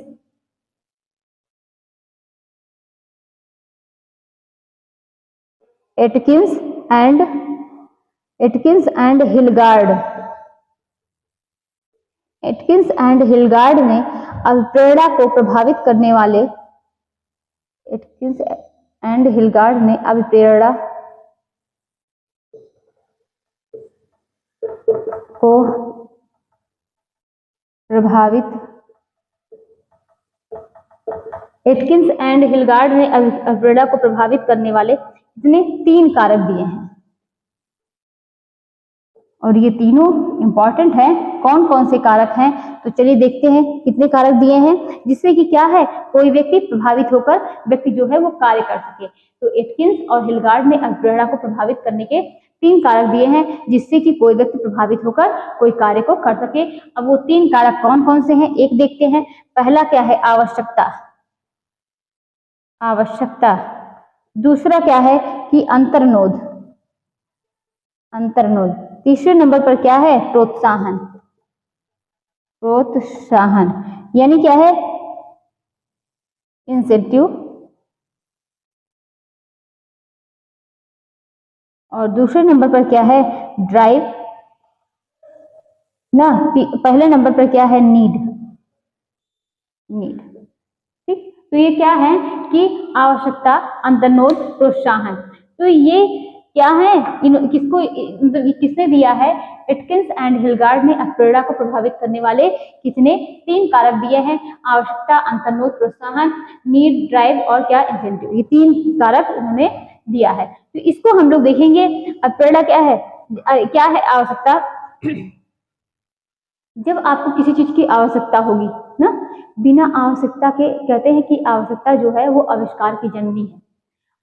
Speaker 1: एंड हिलगार्ड ने अभिप्रेरणा को प्रभावित करने वाले एटकिंस एंड हिलगार्ड ने अभिप्रेरणा को प्रभावित करने वाले इसने 3 कारक दिए हैं और ये तीनों इंपॉर्टेंट हैं। कौन कौन से कारक हैं, तो चलिए देखते हैं कितने कारक दिए हैं जिससे कि क्या है, कोई व्यक्ति प्रभावित होकर व्यक्ति जो है वो कार्य कर सके। तो एटकिंस और हिलगार्ड ने अभिप्रेरणा को प्रभावित करने के 3 कारक दिए हैं जिससे कि कोई व्यक्ति प्रभावित होकर कोई कार्य को कर सके। अब वो 3 कारक कौन कौन से हैं, एक देखते हैं। पहला क्या है, आवश्यकता। दूसरा क्या है कि अंतर्नोद। तीसरे नंबर पर क्या है, प्रोत्साहन। यानी क्या है, इंसेंटिव। और दूसरे नंबर पर क्या है, ड्राइव ना। पहले नंबर पर क्या है, नीड। ठीक, तो ये क्या है कि आवश्यकता, अंतर्नोद, प्रोत्साहन। तो ये क्या है, किसको, किसने दिया है, एटकिंस एंड हिलगार्ड ने अभिप्रेरणा को प्रभावित करने वाले कितने 3 कारक दिए हैं, आवश्यकता, अंतर्नोद, प्रोत्साहन, नीड, ड्राइव और क्या, इंसेंटिव। ये 3 कारक उन्होंने दिया है। तो इसको हम लोग देखेंगे। अभिप्रेरणा क्या है, आवश्यकता। जब आपको किसी चीज की आवश्यकता होगी ना, बिना आवश्यकता के, कहते हैं कि आवश्यकता जो है वो आविष्कार की जननी है।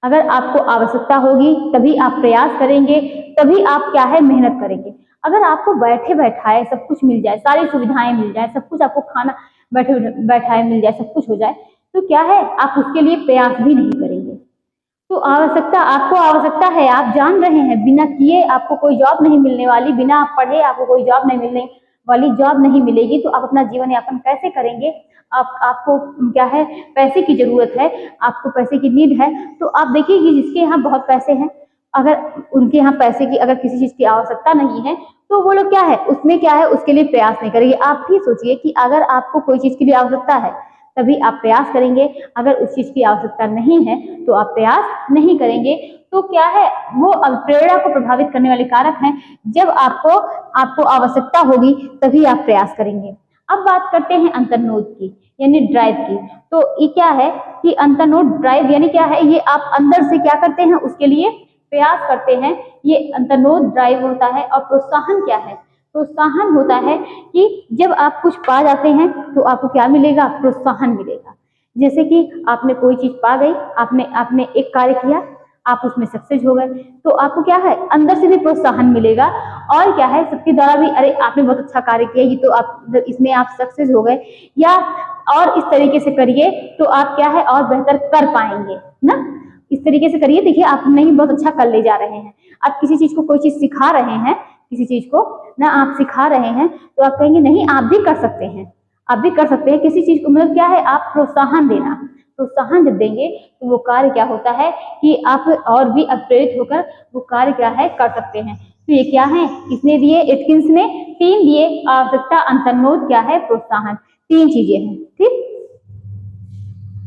Speaker 1: अगर आपको आवश्यकता होगी तभी आप प्रयास करेंगे, तभी आप क्या है, मेहनत करेंगे। अगर आपको बैठे बैठाए सब कुछ मिल जाए, सारी सुविधाएं मिल जाए, सब कुछ आपको खाना बैठे बैठाए मिल जाए, सब कुछ हो जाए, तो क्या है, आप उसके लिए प्रयास भी नहीं करेंगे। तो आवश्यकता, आपको आवश्यकता है, आप जान रहे हैं बिना किए आपको कोई जॉब नहीं मिलने वाली, बिना आप पढ़े आपको कोई जॉब नहीं मिलने वाली, जॉब नहीं मिलेगी, तो आप अपना जीवन यापन कैसे करेंगे। आपको क्या है, पैसे की जरूरत है, आपको पैसे की नीड है। तो आप देखिए कि जिसके यहाँ बहुत पैसे हैं, अगर उनके यहाँ पैसे की, अगर किसी चीज की आवश्यकता नहीं है तो वो लोग क्या है, उसमें क्या है, उसके लिए प्रयास नहीं करेंगे। आप भी सोचिए कि अगर आपको कोई चीज के लिए आवश्यकता है तभी आप प्रयास करेंगे, अगर उस चीज की आवश्यकता नहीं है तो आप प्रयास नहीं करेंगे। तो क्या है, वो प्रेरणा को प्रभावित करने वाले कारक हैं। जब आपको आवश्यकता होगी तभी आप प्रयास करेंगे। अब बात करते हैं अंतर्नोद की, यानी ड्राइव की। तो ये क्या है कि अंतर्नोद, ड्राइव यानी क्या है, ये आप अंदर से क्या करते हैं, उसके लिए प्रयास करते हैं, ये अंतर्नोद ड्राइव होता है। और प्रोत्साहन क्या है, प्रोत्साहन होता है कि जब आप कुछ पा जाते हैं तो आपको क्या मिलेगा, प्रोत्साहन मिलेगा। जैसे कि आपने कोई चीज पा गई, आपने एक कार्य किया, आप उसमें सक्सेस हो गए, तो आपको क्या है, अंदर से भी प्रोत्साहन मिलेगा। और क्या है, सबके द्वारा भी, अरे आपने बहुत अच्छा कार्य किया, ये तो आप इसमें आप सक्सेस हो गए, या और इस तरीके से करिए तो आप क्या है, और बेहतर कर पाएंगे ना। इस तरीके से करिए, देखिए आप नहीं बहुत अच्छा कर ले जा रहे हैं। आप किसी चीज को, कोई चीज सिखा रहे हैं, किसी चीज को ना आप सिखा रहे हैं, तो आप कहेंगे नहीं आप भी कर सकते हैं, आप भी कर सकते हैं किसी चीज को। मतलब क्या है, आप प्रोत्साहन देना। प्रोत्साहन जब देंगे तो वो कार्य क्या होता है कि आप और भी प्रेरित होकर वो कार्य क्या है कर सकते हैं। तो ये क्या है, इसने दिए, एटकिंस ने 3 दिए, आवश्यकता, अंतर्नोद, क्या है, प्रोत्साहन, 3 चीजें हैं। ठीक,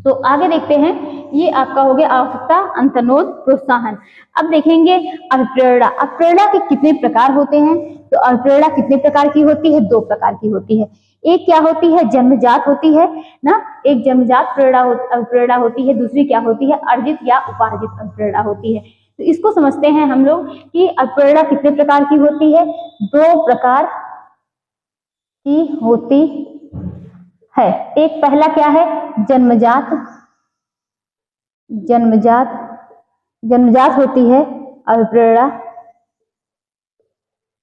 Speaker 1: तो आगे देखते हैं, ये आपका हो गया आवश्यकता, अंतर्नोद, प्रोत्साहन। अब देखेंगे अभिप्रेरणा। अभिप्रेरणा के कितने प्रकार होते हैं? तो अभिप्रेरणा कितने प्रकार की होती है? 2 प्रकार की होती है। एक क्या होती है, जन्मजात होती है ना, एक जन्मजात अभिप्रेरणा होती है, दूसरी क्या होती है, अर्जित या उपार्जित अभिप्रेरणा होती है। तो इसको समझते हैं हम लोग कि अभिप्रेरणा कितने प्रकार की होती है। 2 प्रकार की होती है। एक पहला क्या है, जन्मजात, जन्मजात, जन्मजात होती है अभिप्रेरणा,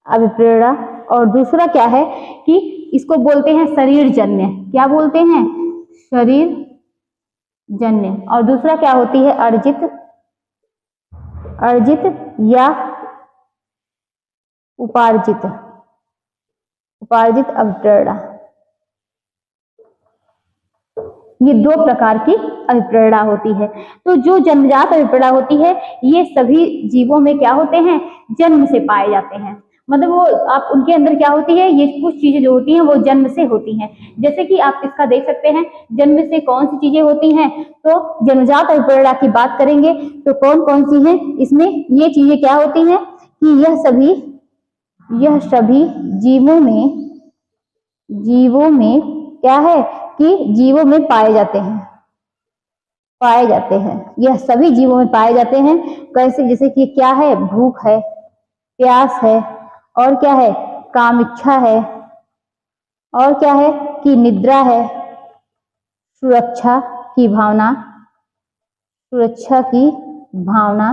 Speaker 1: अभिप्रेरणा। और दूसरा क्या है कि इसको बोलते हैं शरीर जन्य। क्या बोलते हैं? शरीर जन्य। और दूसरा क्या होती है, अर्जित, अर्जित या उपार्जित, उपार्जित अभिप्रेरणा। ये 2 प्रकार की अभिप्रेरणा होती है। तो जो जन्मजात अभिप्रेरणा होती है, ये सभी जीवों में क्या होते हैं, जन्म से पाए जाते हैं। मतलब वो आप उनके अंदर क्या होती है, ये कुछ चीजें जो होती हैं वो जन्म से होती हैं। जैसे कि आप इसका देख सकते हैं, जन्म से कौन सी चीजें होती हैं। तो जन्मजात अभिप्रेरणा की बात करेंगे तो कौन कौन सी हैं, इसमें ये चीजें क्या होती हैं कि यह सभी जीवों में क्या है कि जीवों में पाए जाते हैं, पाए जाते हैं। यह सभी जीवों में पाए जाते हैं। कैसे? जैसे कि क्या है, भूख है, प्यास है, और क्या है, काम इच्छा है, और क्या है कि निद्रा है, सुरक्षा की भावना, सुरक्षा की भावना,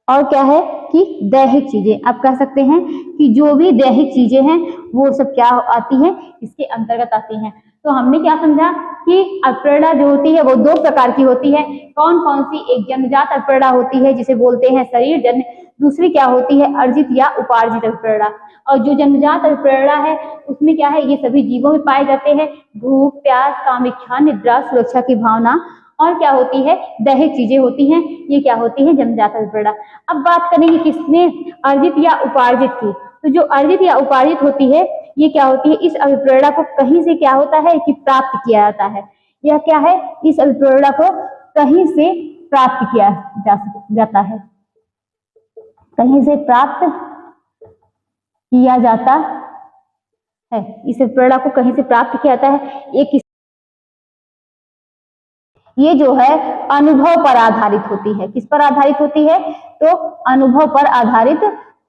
Speaker 1: और क्या है कि दैहिक चीजें। आप कह सकते हैं कि जो भी दैहिक चीजें हैं वो सब क्या आती हैं, इसके अंतर्गत आती हैं। तो हमने क्या समझा कि अभिप्रेरणा जो होती है वो 2 प्रकार की होती है। कौन कौन सी? एक जन्मजात अभिप्रेरणा होती है जिसे बोलते हैं शरीर जन्य, दूसरी क्या होती है, अर्जित या उपार्जित अभिप्रेरणा। और जो जन्मजात अभिप्रेरणा है उसमें क्या है, ये सभी जीवों में पाए जाते हैं, भूख, प्यास, काम इच्छा, निद्रा, सुरक्षा की भावना, और क्या होती है, दैहिक चीजें होती हैं। ये क्या होती है, जन्मजात अभिप्रेरणा। अब बात करेंगे किसमें, अर्जित या उपार्जित की। तो जो अर्जित या उपार्जित होती है, ये क्या होती है, इस अभिप्रेरणा को कहीं से क्या होता है कि प्राप्त किया जाता है। यह क्या है, इस अभिप्रेरणा को कहीं से प्राप्त किया जाता है, कहीं से प्राप्त किया जाता है। इस अभिप्रेरणा को कहीं से प्राप्त किया जाता है। एक ये जो है अनुभव पर आधारित होती है। किस पर आधारित होती है? तो अनुभव पर आधारित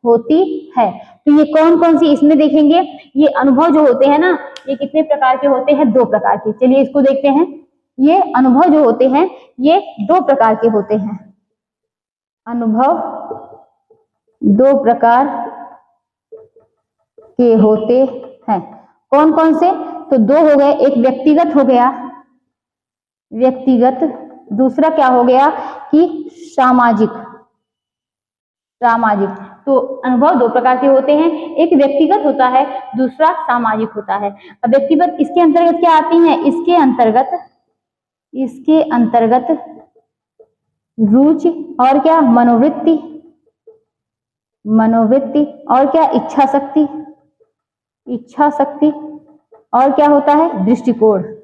Speaker 1: होती है। तो ये कौन कौन सी इसमें देखेंगे, ये अनुभव जो होते हैं ना, ये कितने प्रकार के होते हैं? 2 प्रकार के। चलिए इसको देखते हैं। ये अनुभव जो होते हैं ये 2 प्रकार के होते हैं। अनुभव 2 प्रकार के होते हैं। कौन कौन से? तो 2 हो गए, एक व्यक्तिगत हो गया, व्यक्तिगत, दूसरा क्या हो गया कि सामाजिक, सामाजिक। तो अनुभव 2 प्रकार के होते हैं, एक व्यक्तिगत होता है, दूसरा सामाजिक होता है। अब व्यक्तिगत इसके अंतर्गत क्या आती हैं? इसके अंतर्गत रुचि, और क्या, मनोवृत्ति, मनोवृत्ति, और क्या, इच्छा शक्ति, इच्छा शक्ति, और क्या होता है, दृष्टिकोण।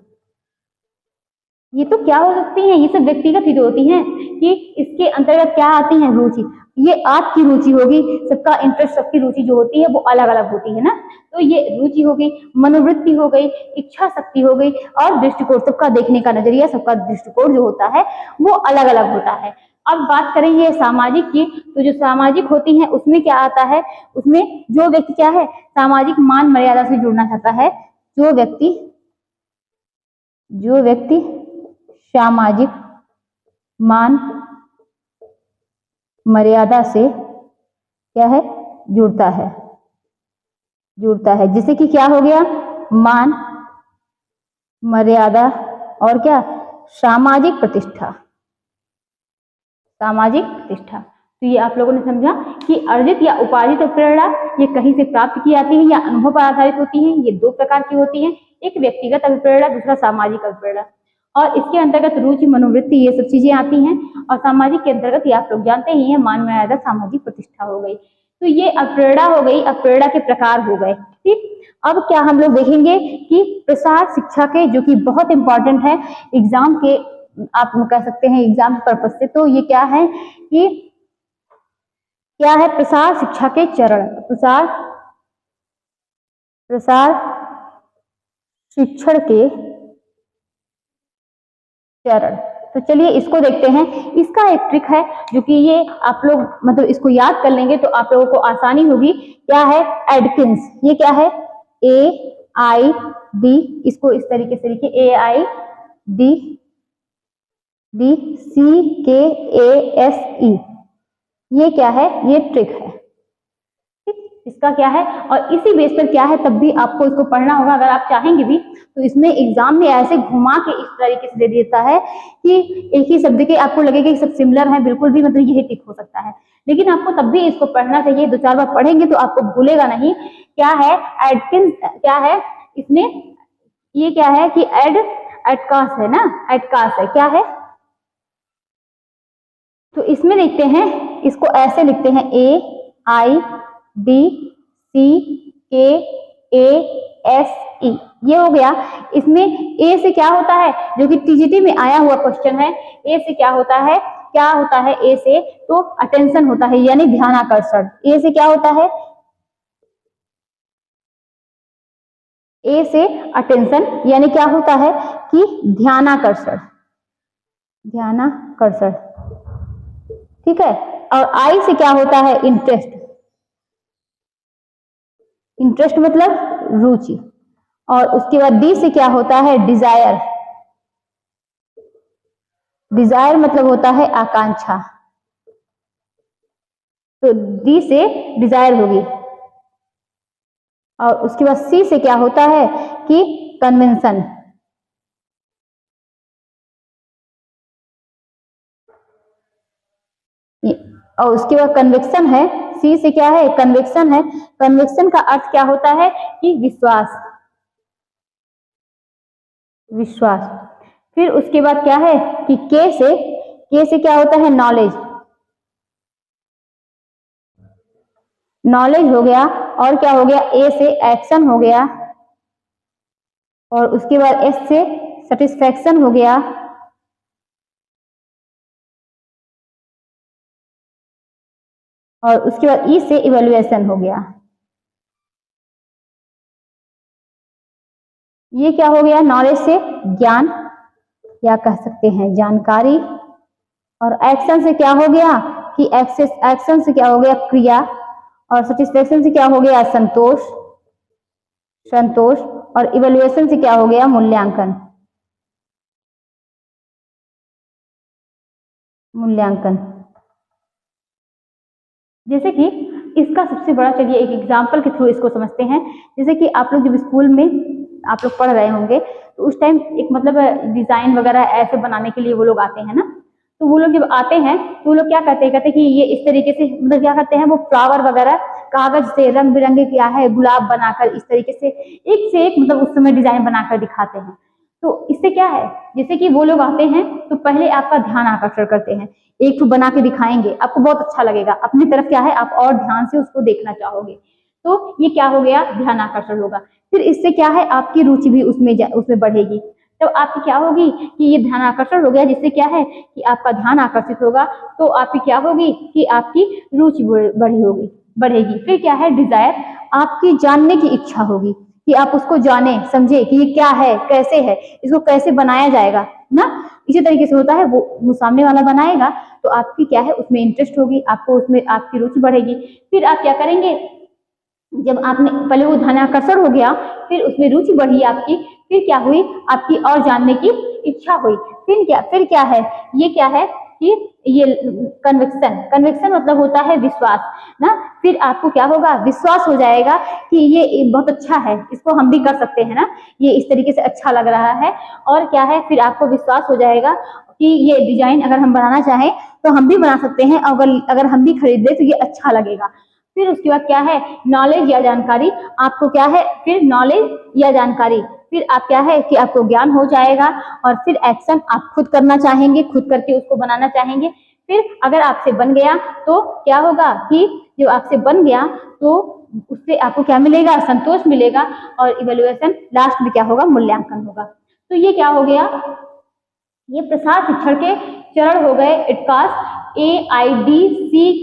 Speaker 1: ये तो क्या हो सकती हैं, ये सब व्यक्तिगत ही होती हैं कि इसके अंतर्गत क्या आती हैं, रुचि। ये आपकी रुचि होगी, सबका इंटरेस्ट, सबकी रुचि जो होती है वो अलग अलग होती है ना। तो ये रुचि हो गई, मनोवृत्ति हो गई, इच्छा शक्ति हो गई, और दृष्टिकोण, सबका देखने का नजरिया, सबका दृष्टिकोण जो होता है वो अलग अलग होता है। अब बात करेंगे सामाजिक की। तो जो सामाजिक होती है उसमें क्या आता है, उसमें जो व्यक्ति क्या है, सामाजिक मान मर्यादा से जुड़ना चाहता है, जो व्यक्ति सामाजिक मान मर्यादा से क्या है, जुड़ता है। जैसे कि क्या हो गया, मान, मर्यादा, और क्या, सामाजिक प्रतिष्ठा, सामाजिक प्रतिष्ठा। तो ये आप लोगों ने समझा कि अर्जित या उपार्जित प्रेरणा ये कहीं से प्राप्त की जाती है या अनुभव पर आधारित होती है। ये 2 प्रकार की होती है, एक व्यक्तिगत अभिप्रेरणा, दूसरा सामाजिक अभिप्रेरणा। और इसके अंतर्गत रुचि, मनोवृत्ति, ये सब चीजें आती हैं। और सामाजिक के अंतर्गत ये आप लोग जानते ही हैं, मान मर्यादा, सामाजिक प्रतिष्ठा हो गई। तो ये अप्रेरणा हो गई, अप्रेरणा के प्रकार हो गए। ठीक, अब क्या हम लोग देखेंगे कि प्रसार शिक्षा के, जो कि बहुत इंपॉर्टेंट है एग्जाम के, आप कह सकते हैं एग्जाम पर्पज से, तो ये क्या है कि क्या है, प्रसार शिक्षा के चरण, प्रसार शिक्षण के चरण। तो चलिए इसको देखते हैं। इसका एक ट्रिक है जो कि ये आप लोग मतलब इसको याद कर लेंगे तो आप लोगों को आसानी होगी। क्या है, एडकिंस। ये क्या है, AID, इसको इस तरीके से लिखिए, AID CKASE। ये क्या है, ये ट्रिक है। इसका क्या है, और इसी बेस पर क्या है, तब भी आपको इसको पढ़ना होगा अगर आप चाहेंगे भी। तो इसमें एग्जाम में ऐसे घुमा के इस तरीके से दे देता है कि एक ही शब्द के आपको लगेगा कि सब सिमिलर है, बिल्कुल भी मतलब यही टिक हो सकता है, लेकिन आपको तब भी इसको पढ़ना चाहिए। 2-4 बार पढ़ेंगे तो आपको भूलेगा नहीं। क्या है, एडकिंस क्या है इसमें, ये क्या है कि एडकास है ना, एडकास है, क्या है। तो इसमें देखते हैं, इसको ऐसे लिखते हैं, AIDCKASE, ये हो गया। इसमें ए से क्या होता है, जो कि TGT में आया हुआ क्वेश्चन है, ए से क्या होता है, ए से तो अटेंशन होता है, यानी ध्यानाकर्षण। ए से क्या होता है, ए से अटेंशन यानी क्या होता है कि ध्यानाकर्षण, ठीक है। और आई से क्या होता है, इंटरेस्ट मतलब रुचि। और उसके बाद डी से क्या होता है, डिजायर मतलब होता है आकांक्षा। तो डी से डिजायर होगी। और उसके बाद सी से क्या होता है कि कन्वेंशन। और उसके बाद कन्विक्शन है, सी से क्या है, कन्विक्शन है। कन्विक्शन का अर्थ क्या होता है कि विश्वास। फिर उसके बाद क्या है कि के से क्या होता है, नॉलेज हो गया। और क्या हो गया, ए से एक्शन हो गया। और उसके बाद एस से सेटिस्फैक्शन हो गया। और उसके बाद ई से इवैल्यूएशन हो गया। ये क्या हो गया, नॉलेज से ज्ञान या कह सकते हैं जानकारी। और एक्शन से क्या हो गया कि एक्शन से क्या हो गया, क्रिया। और सेटिस्फैक्शन से क्या हो गया, संतोष। और इवैल्यूएशन से क्या हो गया, मूल्यांकन। जैसे कि इसका सबसे बड़ा, चलिए एक एग्जाम्पल के थ्रू इसको समझते हैं। जैसे कि आप लोग जब स्कूल में आप लोग पढ़ रहे होंगे तो उस टाइम एक मतलब डिजाइन वगैरह ऐसे बनाने के लिए वो लोग आते हैं ना। तो वो लोग जब आते हैं तो वो लोग क्या कहते हैं कि ये इस तरीके से मतलब क्या करते हैं, वो फ्लावर वगैरह कागज से रंग बिरंगे क्या है, गुलाब बनाकर इस तरीके से एक से एक मतलब उस समय डिजाइन बनाकर दिखाते हैं। तो इससे क्या है, जैसे कि वो लोग आते हैं तो पहले आपका ध्यान आकर्षण करते हैं, एक तो बना के दिखाएंगे, आपको बहुत अच्छा लगेगा, अपनी तरफ क्या है आप और ध्यान से उसको देखना चाहोगे। तो ये क्या हो गया, ध्यान आकर्षण होगा। फिर इससे क्या है, आपकी रुचि भी उसमें बढ़ेगी। तो आपकी क्या होगी कि ये ध्यान आकर्षण हो गया, जिससे क्या है कि आपका ध्यान आकर्षित होगा, तो आपकी क्या होगी कि आपकी रुचि बढ़ेगी। फिर क्या है, डिजायर, आपकी जानने की इच्छा होगी कि आप उसको जाने समझे कि ये क्या है, कैसे है, इसको कैसे बनाया जाएगा ना। इसी तरीके से होता है, वो सामने वाला बनाएगा तो आपकी क्या है उसमें इंटरेस्ट होगी, आपको उसमें आपकी रुचि बढ़ेगी। फिर आप क्या करेंगे, जब आपने पहले वो ध्यानाकर्षण हो गया, फिर उसमें रुचि बढ़ी आपकी, फिर क्या हुई, आपकी और जानने की इच्छा हुई। फिर क्या है, ये क्या है कि ये कन्विक्शन मतलब होता है विश्वास ना। फिर आपको क्या होगा, विश्वास हो जाएगा कि ये बहुत अच्छा है, इसको हम भी कर सकते हैं ना, ये इस तरीके से अच्छा लग रहा है। और क्या है, फिर आपको विश्वास हो जाएगा कि ये डिजाइन अगर हम बनाना चाहें तो हम भी बना सकते हैं, अगर हम भी खरीद लें तो ये अच्छा लगेगा। फिर उसके बाद क्या है, नॉलेज या जानकारी। आपको क्या है, फिर नॉलेज या जानकारी, फिर आप क्या है कि आपको ज्ञान हो जाएगा और फिर एक्शन आप खुद करना चाहेंगे, खुद करके उसको बनाना चाहेंगे। फिर अगर आपसे बन गया तो क्या होगा कि जो आपसे बन गया तो उससे आपको क्या मिलेगा, संतोष मिलेगा और इवेल्युएशन लास्ट में क्या होगा, मूल्यांकन होगा। तो ये क्या हो गया, ये प्रसार शिक्षण के चरण हो गए। इटकास AIDCKASE।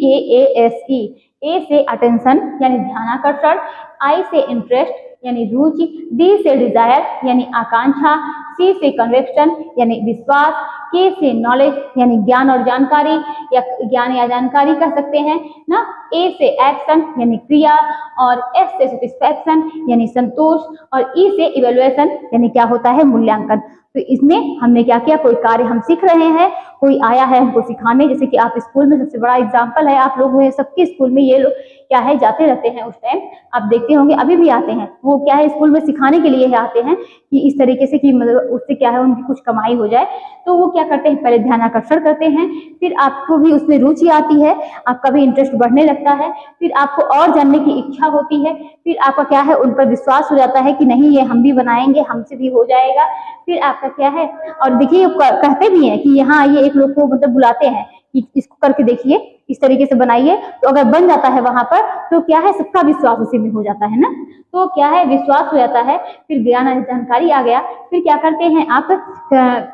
Speaker 1: ए से अटेंशन यानी ध्यानाकर्षण, आई से इंटरेस्ट यानी रुचि, डी से डिजायर यानी आकांक्षा, सी से कन्विक्शन यानी विश्वास, के से नॉलेज यानी ज्ञान और जानकारी या ज्ञान या जानकारी कह सकते हैं ना, ए से एक्शन यानी क्रिया और एस से सेटिस्फैक्शन यानी संतोष और ई से इवेल्युएशन यानी क्या होता है, मूल्यांकन। तो इसमें हमने क्या किया, कोई कार्य हम सीख रहे हैं, कोई आया है हमको सिखाने, जैसे कि आप स्कूल में सबसे बड़ा एग्जाम्पल है, आप लोग सबके स्कूल में ये लोग क्या है जाते रहते हैं, उस टाइम आप देखते होंगे अभी भी आते हैं, वो क्या है स्कूल में सिखाने के लिए आते हैं कि इस तरीके से कि मतलब उससे क्या है उनकी कुछ कमाई हो जाए। तो वो क्या करते हैं, पहले ध्यानाकर्षण करते हैं, फिर आपको भी उसमें रुचि आती है, आपका भी इंटरेस्ट बढ़ने लगता है, फिर आपको और जानने की इच्छा होती है, फिर आपका क्या है उन पर विश्वास हो जाता है कि नहीं ये हम भी बनाएंगे, हमसे भी हो जाएगा। फिर आपका क्या है, और देखिए कहते भी हैं कि यहाँ आइए, एक लोग को मतलब बुलाते हैं कि इसको करके देखिए, इस तरीके से बनाइए, तो अगर बन जाता है वहां पर तो क्या है सबका विश्वास उसी में हो जाता है ना, तो क्या है विश्वास हो जाता है, फिर ज्ञान जानकारी आ गया, फिर क्या करते हैं आप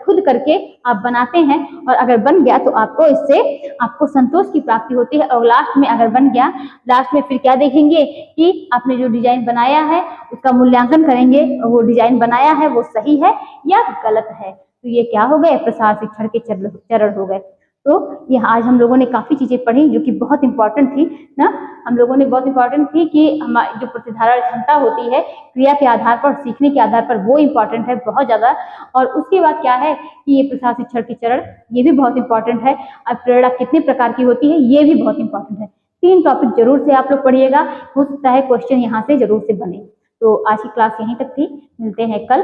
Speaker 1: खुद करके आप बनाते हैं और अगर बन गया तो आपको इससे आपको संतोष की प्राप्ति होती है और लास्ट में अगर बन गया, लास्ट में फिर क्या देखेंगे कि आपने जो डिजाइन बनाया है उसका मूल्यांकन करेंगे, वो डिजाइन बनाया है वो सही है या गलत है। तो ये क्या हो गए, प्रसार शिक्षण के चरण हो गए। तो ये आज हम लोगों ने काफी चीजें पढ़ी जो कि बहुत इंपॉर्टेंट थी ना, हम लोगों ने बहुत इंपॉर्टेंट थी कि हमारी जो प्रतिधारण क्षमता होती है क्रिया के आधार पर, सीखने के आधार पर, वो इंपॉर्टेंट है बहुत ज्यादा। और उसके बाद क्या है कि ये प्रसार शिक्षण के चरण ये भी बहुत इंपॉर्टेंट है। अब प्रेरणा कितने प्रकार की होती है ये भी बहुत इंपॉर्टेंट है। 3 टॉपिक जरूर से आप लोग पढ़िएगा, हो सकता है क्वेश्चन यहाँ से जरूर से बने। तो आज की क्लास यहीं तक थी, मिलते हैं कल।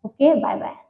Speaker 1: Okay, bye bye.